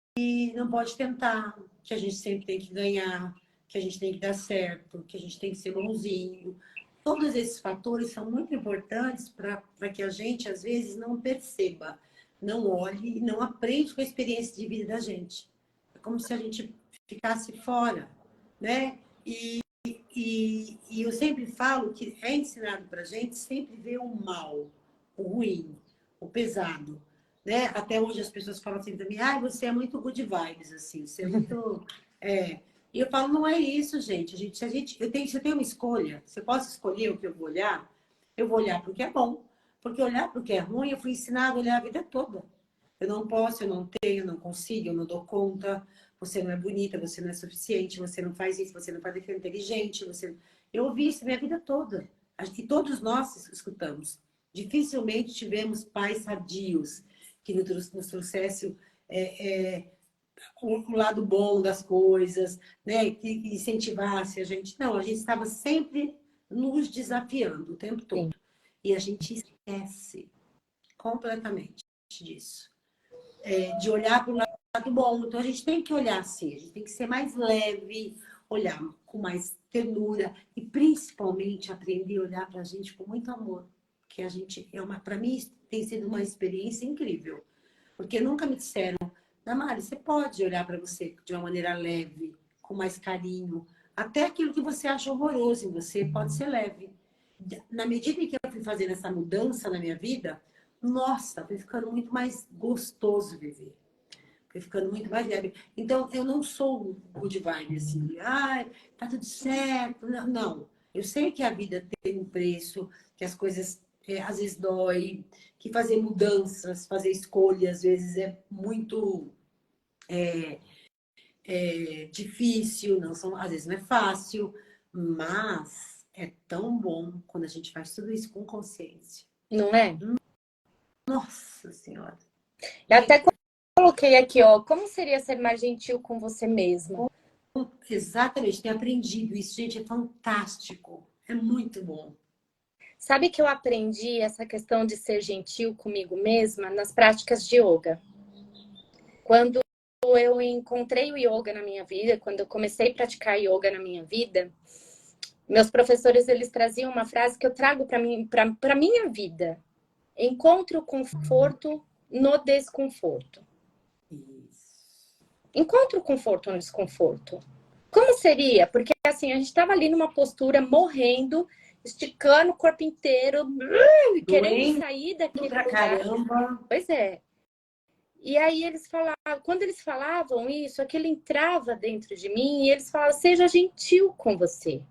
não pode tentar, que a gente sempre tem que ganhar, que a gente tem que dar certo, que a gente tem que ser bonzinho. todos esses fatores são muito importantes para que a gente, às vezes, não perceba, não olhe e não aprende com a experiência de vida da gente. É como se a gente ficasse fora, né? E eu sempre falo que é ensinado para a gente sempre ver o mal, o ruim, o pesado, né? Até hoje as pessoas falam assim para mim, você é muito good vibes, assim, você é muito... E eu falo, não é isso, gente. Se eu tenho uma escolha, se eu posso escolher o que eu vou olhar para o que é bom. Porque olhar para o que é ruim, eu fui ensinada a olhar a vida toda. Eu não posso, eu não tenho, eu não consigo, eu não dou conta. Você não é bonita, você não é suficiente, você não faz isso, você não faz aquilo inteligente. Eu ouvi isso minha vida toda. Acho que todos nós escutamos. Dificilmente tivemos pais sadios que nos trouxessem o lado bom das coisas, né? Que incentivasse a gente. Não, a gente estava sempre nos desafiando o tempo Sim. todo. E a gente esquece completamente disso. De olhar para o lado bom. Então, a gente tem que olhar assim, a gente tem que ser mais leve, olhar com mais ternura e, principalmente, aprender a olhar para a gente com muito amor. Que a gente, para mim, tem sido uma experiência incrível. Porque nunca me disseram, Damari, você pode olhar para você de uma maneira leve, com mais carinho. Até aquilo que você acha horroroso em você pode ser leve. Na medida em que eu fui fazendo essa mudança na minha vida, nossa, foi ficando muito mais gostoso viver. Foi ficando muito mais leve. Então, eu não sou good vibe, assim, tá tudo certo. Não, não. Eu sei que a vida tem um preço, que as coisas às vezes dói, que fazer mudanças, fazer escolhas, às vezes é muito difícil, às vezes não é fácil, mas é tão bom quando a gente faz tudo isso com consciência. Não é? Nossa Senhora. Eu até coloquei aqui, ó, como seria ser mais gentil com você mesmo? Exatamente, tenho aprendido isso, gente, é fantástico, é muito bom. Sabe que eu aprendi essa questão de ser gentil comigo mesma nas práticas de yoga. Quando eu encontrei o yoga na minha vida, quando eu comecei a praticar yoga na minha vida, meus professores, eles traziam uma frase que eu trago para minha vida. Encontre o conforto no desconforto. Encontre o conforto no desconforto. Como seria? Porque assim, a gente estava ali numa postura morrendo, esticando o corpo inteiro, querendo sair daquele lugar. Caramba. Pois é. E aí eles falavam, quando eles falavam isso, aquilo entrava dentro de mim e eles falavam, seja gentil com você.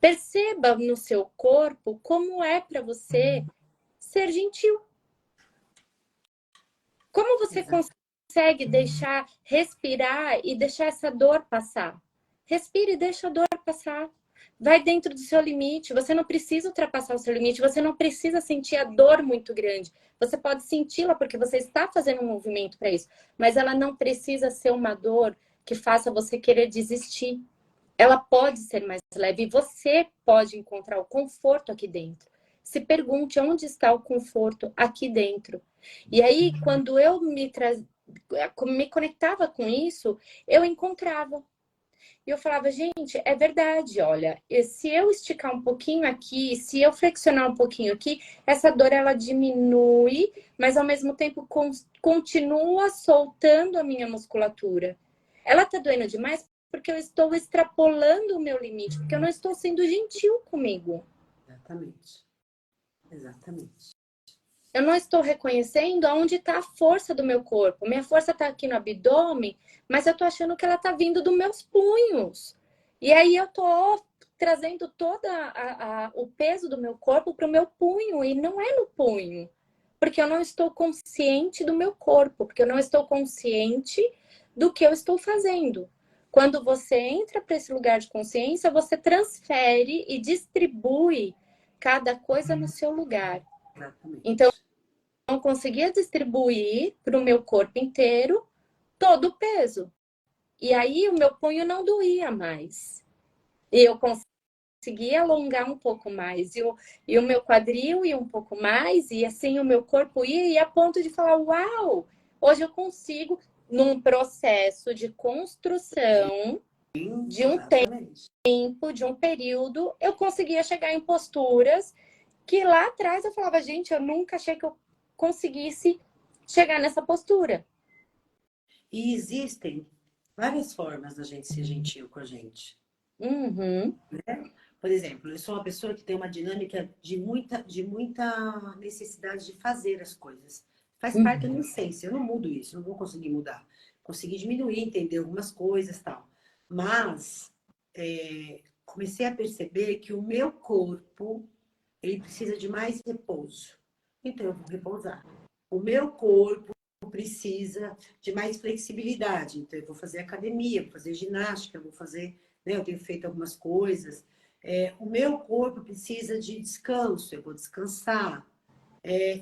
Perceba no seu corpo como é para você ser gentil. Como você consegue deixar respirar e deixar essa dor passar? Respire e deixa a dor passar. Vai dentro do seu limite. Você não precisa ultrapassar o seu limite. Você não precisa sentir a dor muito grande. Você pode senti-la porque você está fazendo um movimento para isso. Mas ela não precisa ser uma dor que faça você querer desistir. Ela pode ser mais leve e você pode encontrar o conforto aqui dentro. Se pergunte onde está o conforto aqui dentro. E aí, quando eu me conectava com isso, eu encontrava. E eu falava, gente, é verdade, olha, se eu esticar um pouquinho aqui, se eu flexionar um pouquinho aqui, essa dor ela diminui, mas ao mesmo tempo continua soltando a minha musculatura. Ela tá doendo demais porque eu estou extrapolando o meu limite, porque eu não estou sendo gentil comigo. Exatamente. Exatamente. Eu não estou reconhecendo aonde está a força do meu corpo. Minha força está aqui no abdômen, mas eu estou achando que ela está vindo dos meus punhos. E aí eu estou trazendo todo o peso do meu corpo para o meu punho, e não é no punho. Porque eu não estou consciente do meu corpo, porque eu não estou consciente do que eu estou fazendo. Quando você entra para esse lugar de consciência, você transfere e distribui cada coisa no seu lugar. Exatamente. Então, eu não conseguia distribuir para o meu corpo inteiro todo o peso. E aí, o meu punho não doía mais. E eu conseguia alongar um pouco mais. E o meu quadril ia um pouco mais. E assim, o meu corpo ia. E a ponto de falar, uau! Hoje eu consigo, num processo de construção, de um exatamente. tempo, de um período, eu conseguia chegar em posturas que lá atrás eu falava, gente, eu nunca achei que eu conseguisse chegar nessa postura. E existem várias formas da gente ser gentil com a gente. Uhum. Né? Por exemplo, eu sou uma pessoa que tem uma dinâmica de muita necessidade de fazer as coisas. Faz parte da minha essência, eu não mudo isso, não vou conseguir mudar. Consegui diminuir, entender algumas coisas e tal. Mas comecei a perceber que o meu corpo, ele precisa de mais repouso. Então eu vou repousar. O meu corpo precisa de mais flexibilidade. Então eu vou fazer academia, vou fazer ginástica, vou fazer, né, eu tenho feito algumas coisas. O meu corpo precisa de descanso, eu vou descansar.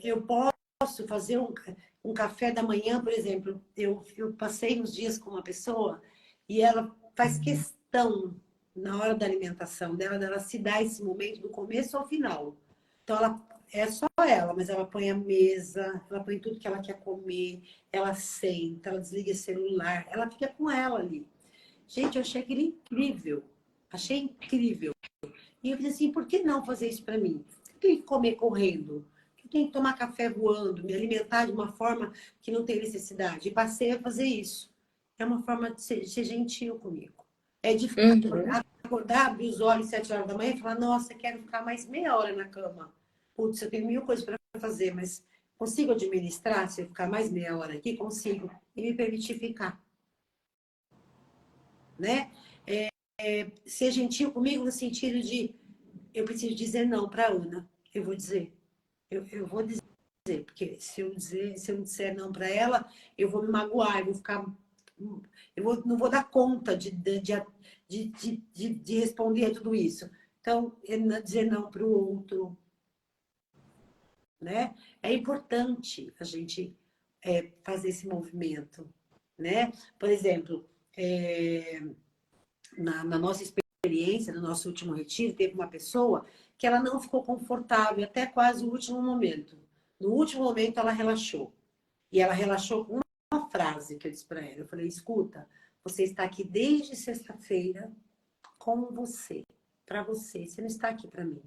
Eu posso fazer um café da manhã, por exemplo. Eu passei uns dias com uma pessoa e ela faz questão, na hora da alimentação dela se dar esse momento do começo ao final. Então, ela é só ela, mas ela põe a mesa, ela põe tudo que ela quer comer, ela senta, ela desliga o celular, ela fica com ela ali. Gente, eu achei aquilo incrível. Achei incrível. E eu falei assim, por que não fazer isso para mim? Eu tenho que comer correndo. Eu tenho que tomar café voando, me alimentar de uma forma que não tem necessidade. E passei a fazer isso. É uma forma de ser gentil comigo. É de Uhum. acordar, abrir os olhos às 7 horas da manhã e falar, nossa, quero ficar mais meia hora na cama. Putz, eu tenho mil coisas para fazer, mas consigo administrar se eu ficar mais meia hora aqui? Consigo. E me permitir ficar. Né? Ser gentil comigo no sentido de eu preciso dizer não para a Ana. Eu vou dizer. Eu vou dizer, porque se eu não disser não para ela, eu vou me magoar, eu vou ficar. Não vou dar conta de responder a tudo isso. Então, dizer não para o outro, né? É importante a gente fazer esse movimento, né? Por exemplo, na nossa experiência, no nosso último retiro, teve uma pessoa que ela não ficou confortável até quase o último momento. No último momento, ela relaxou. E ela relaxou com uma frase que eu disse para ela. Eu falei, escuta, você está aqui desde sexta-feira com você, para você. Você não está aqui para mim.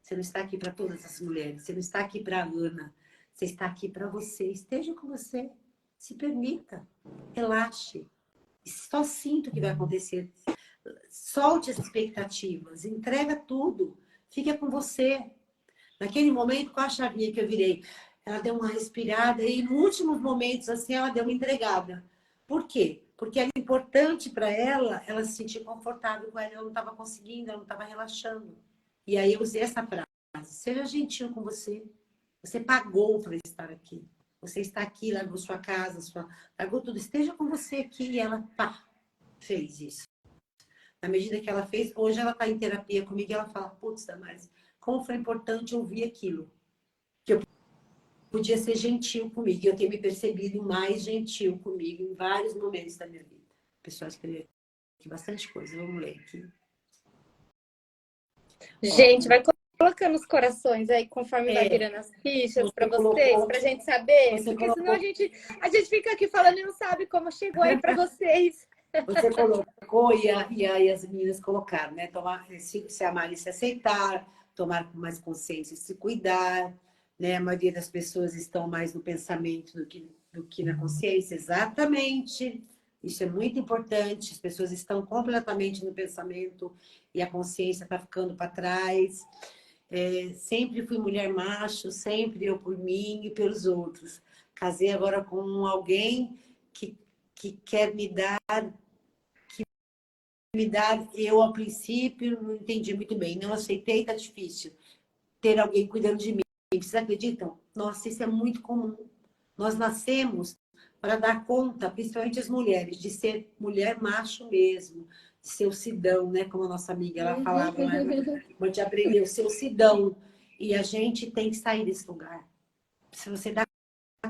Você não está aqui para todas as mulheres. Você não está aqui para a Ana. Você está aqui para você. Esteja com você. Se permita. Relaxe. Só sinta o que vai acontecer. Solte as expectativas, entrega tudo, fica com você. Naquele momento, com a chavinha que eu virei, ela deu uma respirada e, nos últimos momentos, assim, ela deu uma entregada. Por quê? Porque era importante para ela se sentir confortável com ela, ela não estava conseguindo, ela não estava relaxando. E aí eu usei essa frase: seja gentil com você. Você pagou para estar aqui. Você está aqui, largou sua casa, largou tudo. Esteja com você aqui. E ela, pá, fez isso. Na medida que ela fez, hoje ela está em terapia comigo e ela fala, putz, Damares, como foi importante ouvir aquilo. Que eu podia ser gentil comigo. E eu tenho me percebido mais gentil comigo em vários momentos da minha vida. O pessoal escreveu aqui bastante coisa. Vamos ler aqui. Gente, vai colocando os corações aí conforme vai virando as fichas para vocês, para a gente saber. Porque senão a gente fica aqui falando e não sabe como chegou aí para vocês. Você colocou e as meninas colocaram, né? Se amar e se aceitar, tomar com mais consciência e se cuidar, né? A maioria das pessoas estão mais no pensamento do que na consciência, exatamente. Isso é muito importante. As pessoas estão completamente no pensamento e a consciência está ficando para trás. Sempre fui mulher macho, sempre eu por mim e pelos outros. Casei agora com alguém que quer me dar, eu ao princípio não entendi muito bem, não aceitei, tá difícil ter alguém cuidando de mim. Vocês acreditam? Nossa, isso é muito comum. Nós nascemos para dar conta, principalmente as mulheres, de ser mulher macho mesmo, de ser o sidão, né? Como a nossa amiga ela falava lá, a gente aprendeu, ser o sidão. E a gente tem que sair desse lugar. Se você dá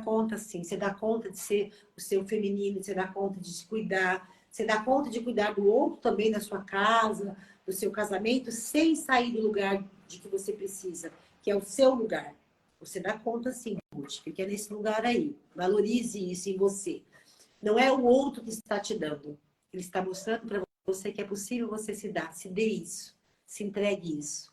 conta, sim, você dá conta de ser o seu feminino, você dá conta de se cuidar, você dá conta de cuidar do outro também, da sua casa, do seu casamento, sem sair do lugar de que você precisa, que é o seu lugar. Você dá conta, sim, Ruth, porque é nesse lugar aí. Valorize isso em você. Não é o outro que está te dando. Ele está mostrando para você que é possível você se dar, se dê isso, se entregue isso.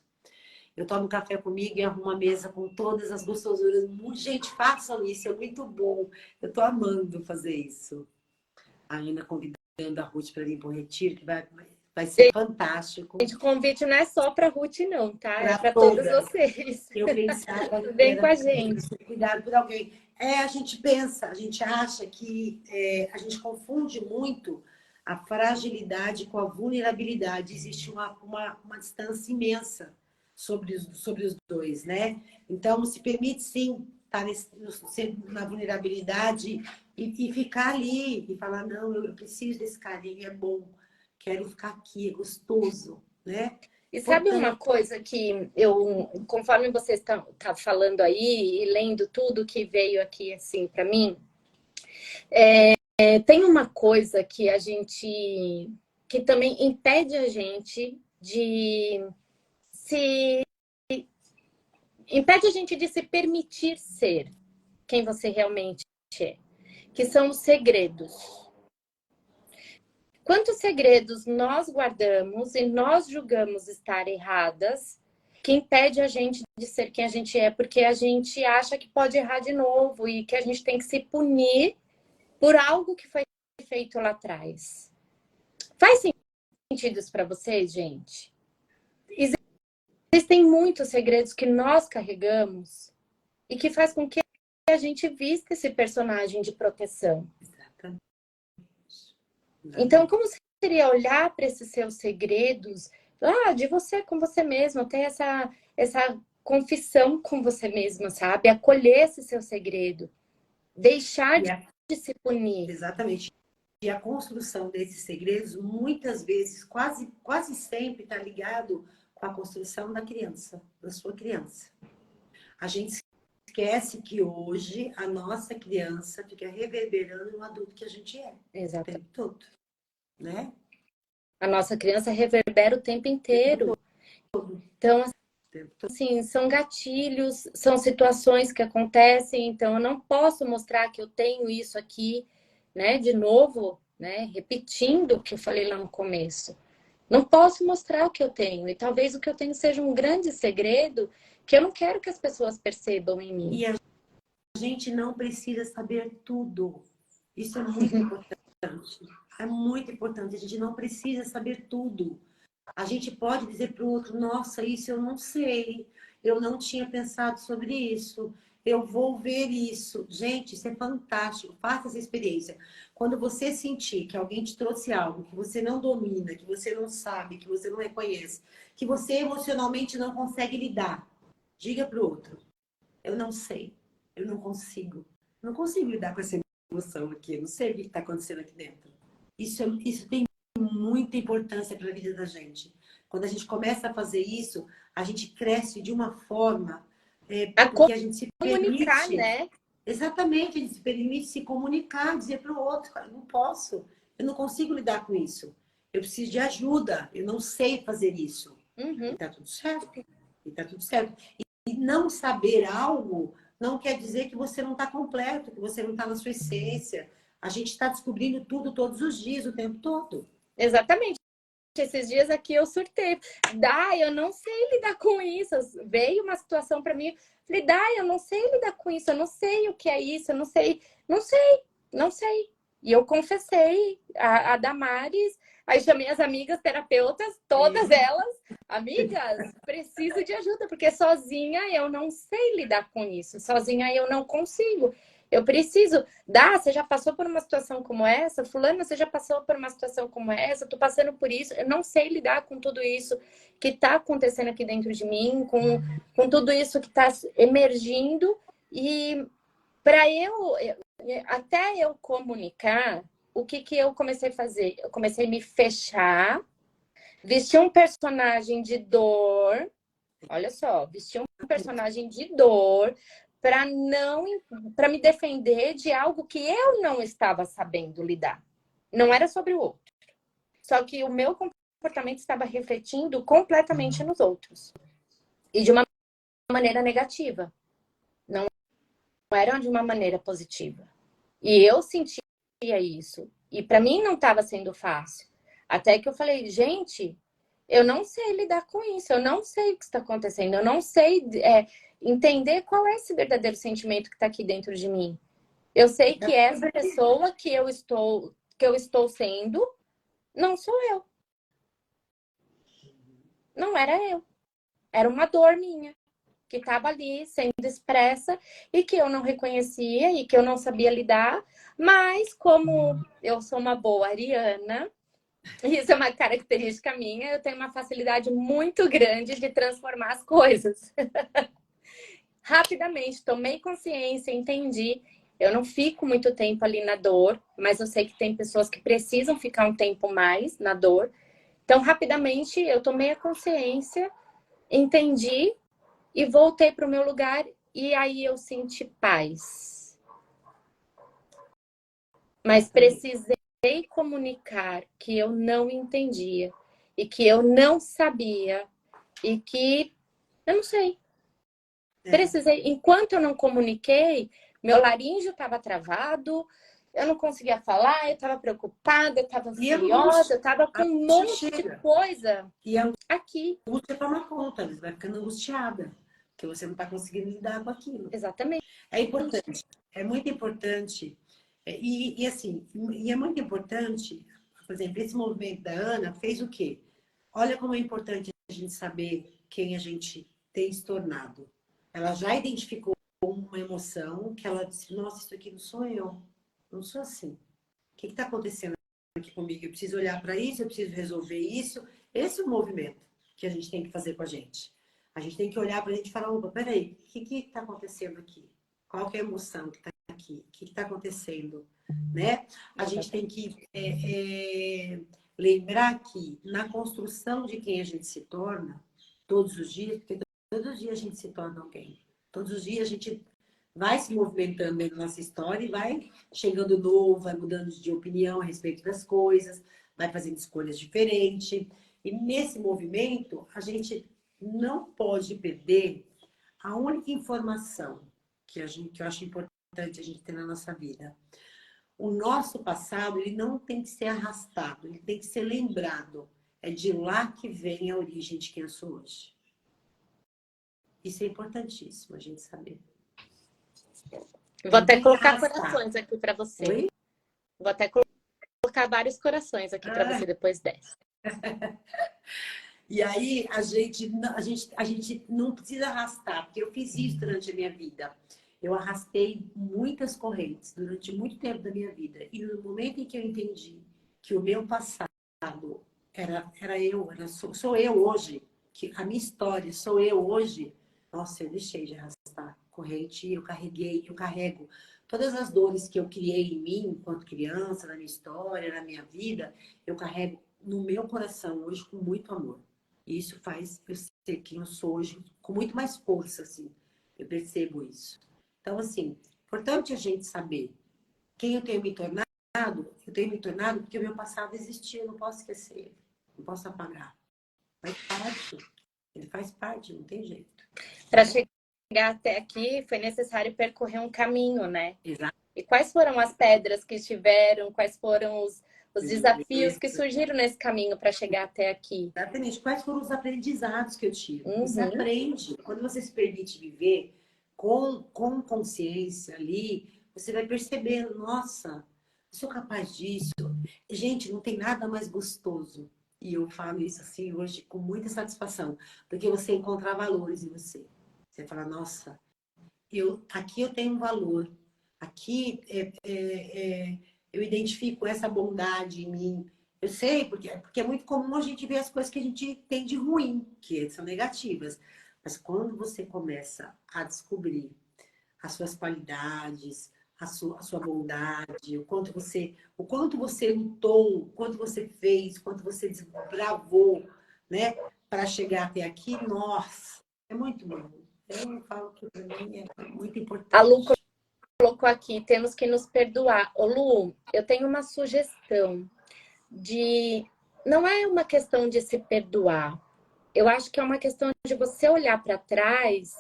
Eu tomo café comigo e arrumo a mesa com todas as gostosuras. Gente, façam isso, é muito bom. Eu tô amando fazer isso. A Ana convidando a Ruth para vir para o retiro, que vai ser fantástico. Gente, o convite não é só para Ruth, não, tá? É Para para todos todas. vocês. Eu pensava que Vem com era a gente. cuidado por alguém. A gente pensa, a gente acha que a gente confunde muito a fragilidade com a vulnerabilidade. Existe uma distância imensa sobre os dois, né? Então, se permite, sim, estar na vulnerabilidade e ficar ali e falar, não, eu preciso desse carinho, é bom, quero ficar aqui, é gostoso, né? E sabe uma Portanto, coisa que eu, conforme você está falando aí e lendo tudo que veio aqui assim para mim, tem uma coisa que que também impede a gente de se permitir ser quem você realmente é, que são os segredos. Quantos segredos nós guardamos e nós julgamos estar erradas, que impede a gente de ser quem a gente é, porque a gente acha que pode errar de novo e que a gente tem que se punir por algo que foi feito lá atrás. Faz sentido isso para vocês, gente? Existem muitos segredos que nós carregamos e que faz com que a gente vista esse personagem de proteção. Então, como seria olhar para esses seus segredos, de você com você mesmo, ter essa confissão com você mesma, sabe? Acolher esse seu segredo, deixar de se punir. Exatamente. E a construção desses segredos, muitas vezes, quase sempre, está ligado com a construção da criança, da sua criança. A gente esquece que hoje a nossa criança fica reverberando no adulto que a gente é. Exato. O tempo todo, né? A nossa criança reverbera o tempo inteiro. Então, assim, são gatilhos, são situações que acontecem, então eu não posso mostrar que eu tenho isso aqui, né, de novo, né, repetindo o que eu falei lá no começo. Não posso mostrar o que eu tenho, e talvez o que eu tenho seja um grande segredo que eu não quero que as pessoas percebam em mim. E a gente não precisa saber tudo. Isso é muito importante. É muito importante. A gente não precisa saber tudo. A gente pode dizer para o outro, nossa, isso eu não sei, eu não tinha pensado sobre isso, eu vou ver isso. Gente, isso é fantástico, faça essa experiência. Quando você sentir que alguém te trouxe algo que você não domina, que você não sabe, que você não reconhece, que você emocionalmente não consegue lidar, diga para o outro, eu não sei, eu não consigo lidar com essa emoção aqui, eu não sei o que está acontecendo aqui dentro. Isso tem muita importância para a vida da gente. Quando a gente começa a fazer isso, a gente cresce de uma forma porque a gente se Comunicar, permite, né? Exatamente, a gente se permite se comunicar, dizer para o outro, eu não posso, eu não consigo lidar com isso. Eu preciso de ajuda, eu não sei fazer isso. Uhum. E tá tudo certo. E tá tudo certo. E não saber algo não quer dizer que você não está completo, que você não está na sua essência. A gente está descobrindo tudo todos os dias, o tempo todo. Exatamente. Esses dias aqui eu surtei. Eu não sei lidar com isso. Veio uma situação para mim. Falei, eu não sei lidar com isso. Eu não sei o que é isso. Eu não sei. Não sei. E eu confessei a Damares. Aí chamei as amigas terapeutas, todas elas. Amigas, preciso de ajuda, porque sozinha eu não sei lidar com isso. Sozinha eu não consigo. Eu preciso. Você já passou por uma situação como essa? Fulana, você já passou por uma situação como essa? Tô passando por isso. Eu não sei lidar com tudo isso que tá acontecendo aqui dentro de mim, com tudo isso que tá emergindo. E até eu comunicar, o que eu comecei a fazer? Eu comecei a me fechar, vestir um personagem de dor. Olha só, vestir um personagem de dor para me defender de algo que eu não estava sabendo lidar. Não era sobre o outro. Só que o meu comportamento estava refletindo completamente nos outros. E de uma maneira negativa. Não era de uma maneira positiva. E eu sentia isso. E para mim não estava sendo fácil. Até que eu falei, gente, eu não sei lidar com isso, eu não sei o que está acontecendo, eu não sei entender qual é esse verdadeiro sentimento que está aqui dentro de mim. Eu sei que essa pessoa que eu estou sendo, não sou eu. Não era eu. Era uma dor minha, que estava ali sendo expressa e que eu não reconhecia e que eu não sabia lidar. Mas como eu sou uma boa ariana, isso é uma característica minha, eu tenho uma facilidade muito grande de transformar as coisas. Rapidamente, tomei consciência, entendi. Eu não fico muito tempo ali na dor, mas eu sei que tem pessoas que precisam ficar um tempo mais na dor. Então, rapidamente, eu tomei a consciência, entendi e voltei para o meu lugar. E aí eu senti paz. Mas precisei comunicar que eu não entendia e que eu não sabia e que eu não sei. Precisei, enquanto eu não comuniquei, meu laríngeo estava travado, eu não conseguia falar, eu estava preocupada, eu estava ansiosa, eu estava com um monte de coisa aqui. A angústia toma conta, você vai ficando angustiada, porque você não está conseguindo lidar com aquilo. Exatamente. É importante, é muito importante. E assim, e é muito importante, por exemplo, esse movimento da Ana fez o quê? Olha como é importante a gente saber quem a gente tem se tornado. Ela já identificou uma emoção que ela disse, nossa, isso aqui não sou eu. Não sou assim. O que está acontecendo aqui comigo? Eu preciso olhar para isso, eu preciso resolver isso. Esse é o movimento que a gente tem que fazer com a gente. A gente tem que olhar para a gente e falar, opa, peraí, o que está acontecendo aqui? Qual que é a emoção que está aqui? O que está acontecendo? Né? A gente tem que lembrar que na construção de quem a gente se torna, todos os dias, porque todos os dias a gente se torna alguém. Todos os dias a gente vai se movimentando dentro da nossa história e vai chegando novo, vai mudando de opinião a respeito das coisas, vai fazendo escolhas diferentes. E nesse movimento, a gente não pode perder a única informação que eu acho importante a gente ter na nossa vida. O nosso passado, ele não tem que ser arrastado, ele tem que ser lembrado. É de lá que vem a origem de quem eu sou hoje. Isso é importantíssimo a gente saber. Vou até colocar corações aqui para você. Oi? Vou até colocar vários corações aqui para você depois dessa. E aí a gente não precisa arrastar, porque eu fiz isso durante a minha vida. Eu arrastei muitas correntes durante muito tempo da minha vida. E no momento em que eu entendi que o meu passado sou eu hoje, que a minha história sou eu hoje, nossa, eu deixei de arrastar corrente, eu carrego todas as dores que eu criei em mim enquanto criança, na minha história, na minha vida, eu carrego no meu coração hoje com muito amor. E isso faz eu ser quem eu sou hoje com muito mais força, assim. Eu percebo isso. Então, assim, importante a gente saber quem eu tenho me tornado. Eu tenho me tornado porque o meu passado existia, eu não posso esquecer ele. Não posso apagar. Faz parte. Ele faz parte, não tem jeito. Para chegar até aqui, foi necessário percorrer um caminho, né? Exato. E quais foram as pedras que tiveram? Quais foram os desafios que surgiram nesse caminho para chegar até aqui? Exatamente. Quais foram os aprendizados que eu tive? Você aprende. Quando você se permite viver com consciência ali, você vai percebendo, nossa, eu sou capaz disso. Gente, não tem nada mais gostoso. E eu falo isso assim hoje com muita satisfação. Porque você encontrar valores em você. Você fala, nossa, aqui eu tenho um valor. Aqui eu identifico essa bondade em mim. Eu sei, porque é muito comum a gente ver as coisas que a gente tem de ruim, que são negativas. Mas quando você começa a descobrir as suas qualidades, a sua bondade, o quanto você lutou, o quanto você fez, o quanto você desbravou, né, para chegar até aqui, nossa, é muito bom. Eu falo que para mim é muito importante. A Lu colocou aqui, temos que nos perdoar. Ô Lu, eu tenho uma sugestão não é uma questão de se perdoar. Eu acho que é uma questão de você olhar para trás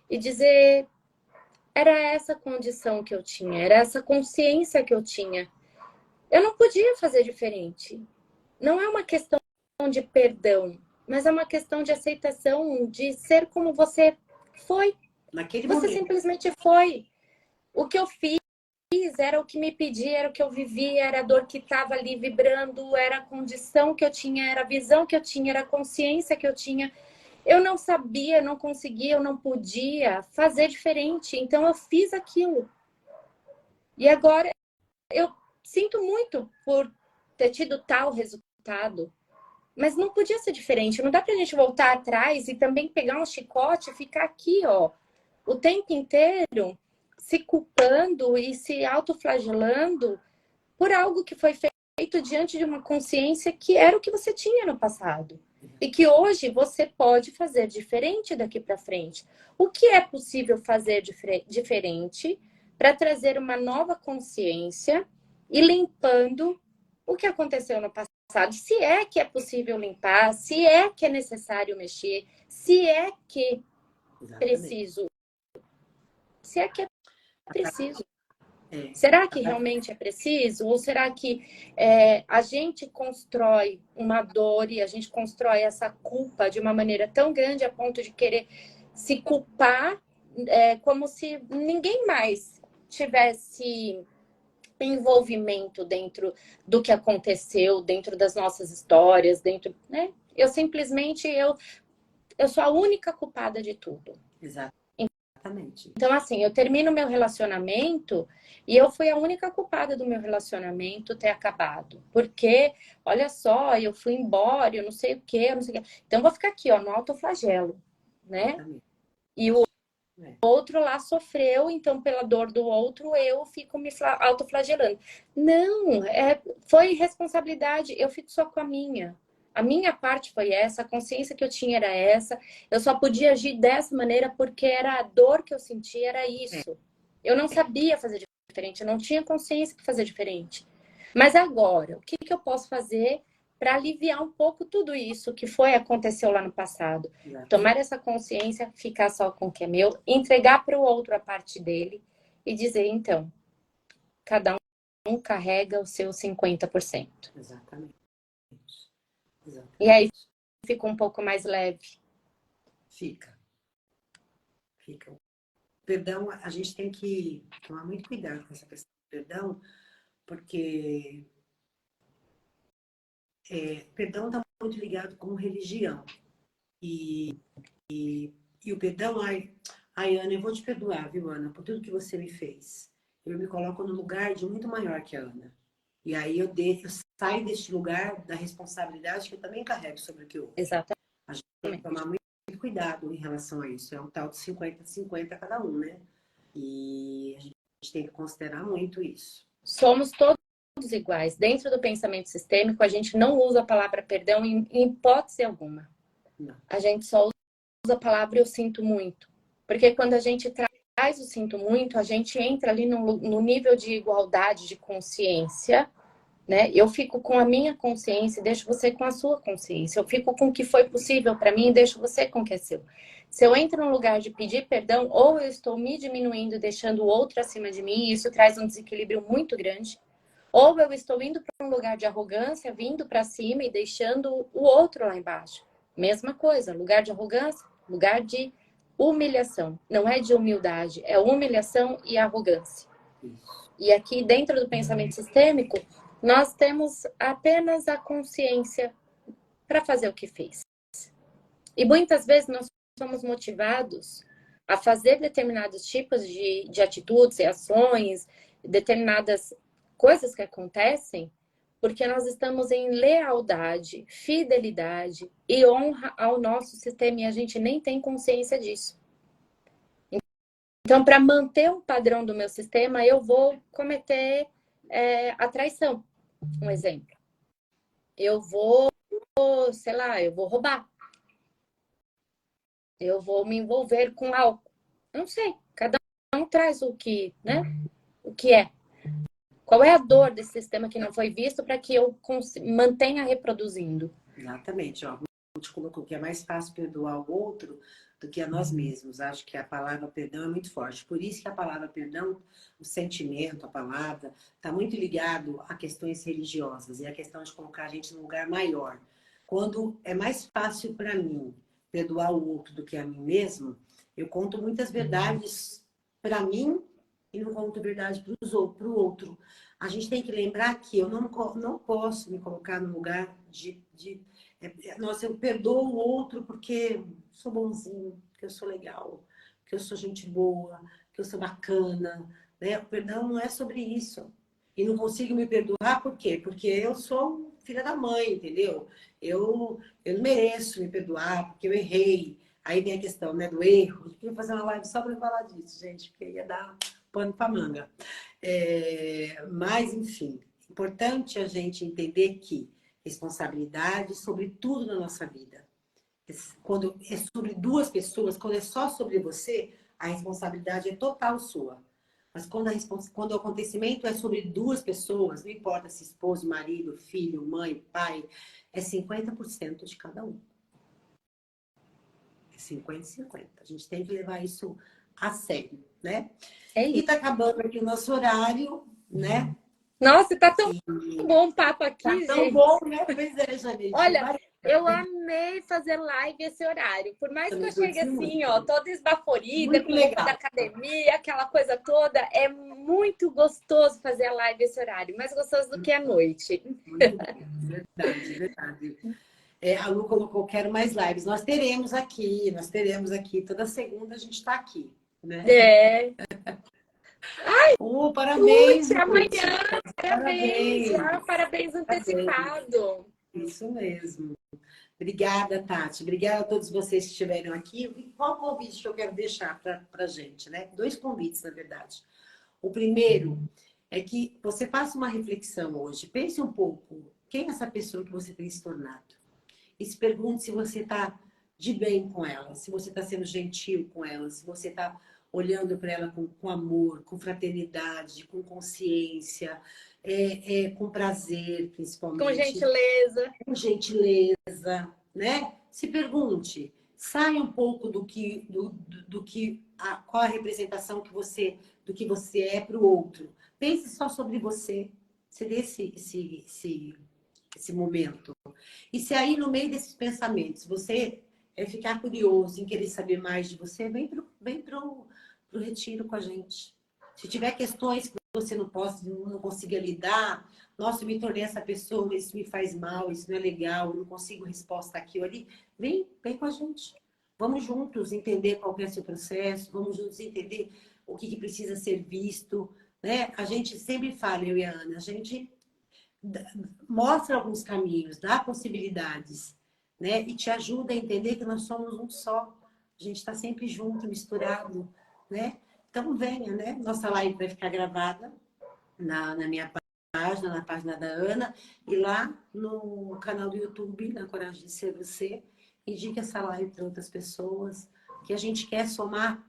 e dizer, era essa condição que eu tinha, era essa consciência que eu tinha. Eu não podia fazer diferente. não é uma questão de perdão, mas é uma questão de aceitação, de ser como você foi. Naquele Você momento. simplesmente foi. O que eu fiz era o que me pedia, era o que eu vivi, era a dor que estava ali vibrando, era a condição que eu tinha, era a visão que eu tinha, era a consciência que eu tinha. Eu não sabia, não conseguia, eu não podia fazer diferente. Então eu fiz aquilo. E agora eu sinto muito por ter tido tal resultado. Mas não podia ser diferente. Não dá pra gente voltar atrás e também pegar um chicote e ficar aqui, ó, o tempo inteiro se culpando e se autoflagelando por algo que foi feito diante de uma consciência que era o que você tinha no passado. E que hoje você pode fazer diferente daqui para frente. O que é possível fazer diferente para trazer uma nova consciência e limpando o que aconteceu no passado? Se é que é possível limpar, se é que é necessário mexer, se é que preciso, se é que é preciso. Será que realmente é preciso? Ou será que a gente constrói uma dor e a gente constrói essa culpa de uma maneira tão grande a ponto de querer se culpar como se ninguém mais tivesse envolvimento dentro do que aconteceu, dentro das nossas histórias, dentro, né? Eu simplesmente, eu sou a única culpada de tudo. Exatamente. Então, assim, eu termino meu relacionamento e eu fui a única culpada do meu relacionamento ter acabado. Porque, olha só, eu fui embora, eu não sei o quê, eu não sei o quê. Então, eu vou ficar aqui, ó, no autoflagelo, né? Exatamente. E o outro lá sofreu, então, pela dor do outro, eu fico me autoflagelando. Não, foi responsabilidade, eu fico só com a minha. A minha parte foi essa, a consciência que eu tinha era essa. Eu só podia agir dessa maneira porque era a dor que eu sentia, era isso. Eu não sabia fazer diferente, eu não tinha consciência para fazer diferente. Mas agora, o que eu posso fazer para aliviar um pouco tudo isso que aconteceu lá no passado? Tomar essa consciência, ficar só com o que é meu, entregar para o outro a parte dele e dizer, então, cada um carrega o seu 50%. Exatamente. E aí fica um pouco mais leve. Fica. Perdão, a gente tem que tomar muito cuidado com essa questão do perdão, porque perdão está muito ligado com religião. E o perdão, ai, Ana, eu vou te perdoar, viu, Ana, por tudo que você me fez. Eu me coloco no lugar de muito maior que a Ana. E aí eu saio deste lugar da responsabilidade que eu também carrego sobre o que houve. Exatamente. A gente tem que tomar muito cuidado em relação a isso. É um tal de 50-50 cada um, né? E a gente tem que considerar muito isso. Somos todos iguais. Dentro do pensamento sistêmico, a gente não usa a palavra perdão em hipótese alguma. Não. A gente só usa a palavra eu sinto muito. Porque quando a gente traz o sinto muito, a gente entra ali no nível de igualdade de consciência, né? Eu fico com a minha consciência e deixo você com a sua consciência. Eu fico com o que foi possível para mim e deixo você com o que é seu. Se eu entro no lugar de pedir perdão, ou eu estou me diminuindo, deixando o outro acima de mim, e isso traz um desequilíbrio muito grande, ou eu estou indo para um lugar de arrogância, vindo para cima e deixando o outro lá embaixo. Mesma coisa, lugar de arrogância, lugar de humilhação. Não é de humildade, é humilhação e arrogância. E aqui dentro do pensamento sistêmico, nós temos apenas a consciência para fazer o que fez. E muitas vezes nós somos motivados a fazer determinados tipos de atitudes e ações, determinadas coisas que acontecem, porque nós estamos em lealdade, fidelidade e honra ao nosso sistema e a gente nem tem consciência disso. Então, para manter um padrão do meu sistema, eu vou cometer a traição. Um exemplo. Eu vou, sei lá, eu vou roubar. Eu vou me envolver com álcool. Não sei. Cada um traz o que, né? O que é. Qual é a dor desse sistema que não foi visto para que eu mantenha reproduzindo? Exatamente. Ó, a gente colocou que é mais fácil perdoar o outro do que a nós mesmos. Acho que a palavra perdão é muito forte. Por isso que a palavra perdão, o sentimento, a palavra, está muito ligado a questões religiosas e a questão de colocar a gente num lugar maior. Quando é mais fácil para mim perdoar o outro do que a mim mesmo, eu conto muitas verdades para mim e não conto verdade para o outro. A gente tem que lembrar que eu não posso me colocar no lugar nossa, eu perdoo o outro porque sou bonzinho, porque eu sou legal, porque eu sou gente boa, porque eu sou bacana, né? O perdão não é sobre isso. E não consigo me perdoar por quê? Porque eu sou filha da mãe, entendeu? Eu não mereço me perdoar porque eu errei. Aí vem a questão, né, do erro. Eu queria fazer uma live só para falar disso, gente, porque ia dar pano para manga. Mas, enfim, importante a gente entender que responsabilidade sobre tudo na nossa vida. Quando é sobre duas pessoas, quando é só sobre você, a responsabilidade é total sua. Mas quando o acontecimento é sobre duas pessoas, não importa se esposo, marido, filho, mãe, pai, é 50% de cada um. É 50 e 50. A gente tem que levar isso a sério, né? E tá acabando aqui o nosso horário, né? Nossa, tá tão bom o papo aqui, tá tão gente. bom, né? Pois é, Janete. Olha, eu amei fazer live esse horário. Por mais que eu chegue assim, ó, toda esbaforida, com roupa da academia, aquela coisa toda, é muito gostoso fazer a live esse horário. Mais gostoso do que a noite. Muito bom. Verdade, verdade. A Lu colocou, quero mais lives. Nós teremos aqui, toda segunda a gente está aqui, né? Parabéns, amanhã! Parabéns! Parabéns antecipado! Isso mesmo. Obrigada, Tati. Obrigada a todos vocês que estiveram aqui. E qual convite que eu quero deixar para a gente, né? 2 convites, na verdade. O primeiro é que você faça uma reflexão hoje. Pense um pouco, quem é essa pessoa que você tem se tornado? E se pergunte se você está de bem com ela, se você está sendo gentil com ela, se você está olhando para ela com amor, com fraternidade, com consciência, com prazer, principalmente. Com gentileza. Com gentileza, né? Se pergunte, saia um pouco qual a representação do que você é para o outro. Pense só sobre você. Você dê esse momento. E se aí, no meio desses pensamentos, você ficar curioso em querer saber mais de você, vem pro retiro com a gente. Se tiver questões que você não consiga lidar, nossa, eu me tornei essa pessoa, isso me faz mal, isso não é legal, eu não consigo resposta aqui ou ali, vem com a gente. Vamos juntos entender qual é o seu processo, vamos juntos entender o que precisa ser visto, né? A gente sempre fala, eu e a Ana, a gente mostra alguns caminhos, dá possibilidades, né? E te ajuda a entender que nós somos um só. A gente está sempre junto, misturado, né? Então venha, né? Nossa live vai ficar gravada na minha página, na página da Ana, e lá no canal do YouTube, na Coragem de Ser Você, indique essa live para outras pessoas, que a gente quer somar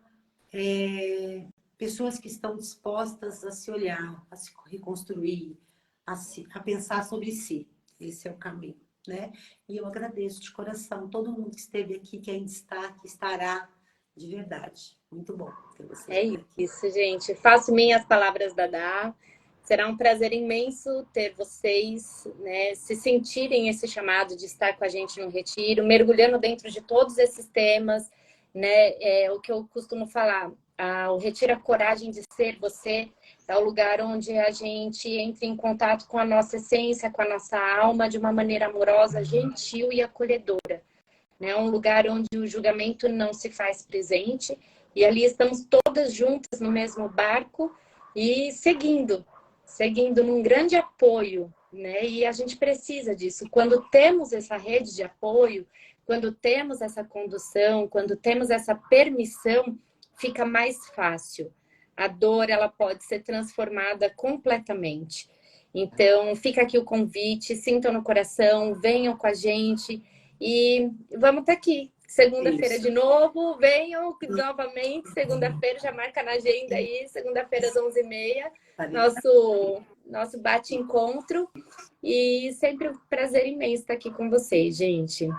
pessoas que estão dispostas a se olhar, a se reconstruir, a pensar sobre si. Esse é o caminho, né? E eu agradeço de coração todo mundo que esteve aqui, que ainda está, que estará, de verdade. Muito bom ter vocês aqui. Isso, gente. Faço minhas palavras da Dá. Será um prazer imenso ter vocês, né, se sentirem esse chamado de estar com a gente no retiro, mergulhando dentro de todos esses temas, né? O que eu costumo falar, o Retiro a Coragem de Ser Você é o lugar onde a gente entra em contato com a nossa essência, com a nossa alma, de uma maneira amorosa, gentil e acolhedora. É um lugar onde o julgamento não se faz presente, e ali estamos todas juntas no mesmo barco e seguindo num grande apoio, né? E a gente precisa disso. Quando temos essa rede de apoio, quando temos essa condução, quando temos essa permissão, fica mais fácil. A dor, ela pode ser transformada completamente. Então, fica aqui o convite, sintam no coração, venham com a gente e vamos estar aqui. Segunda-feira de novo, venham novamente, segunda-feira, já marca na agenda aí, segunda-feira às 11h30, nosso bate-encontro. E sempre um prazer imenso estar aqui com vocês, gente.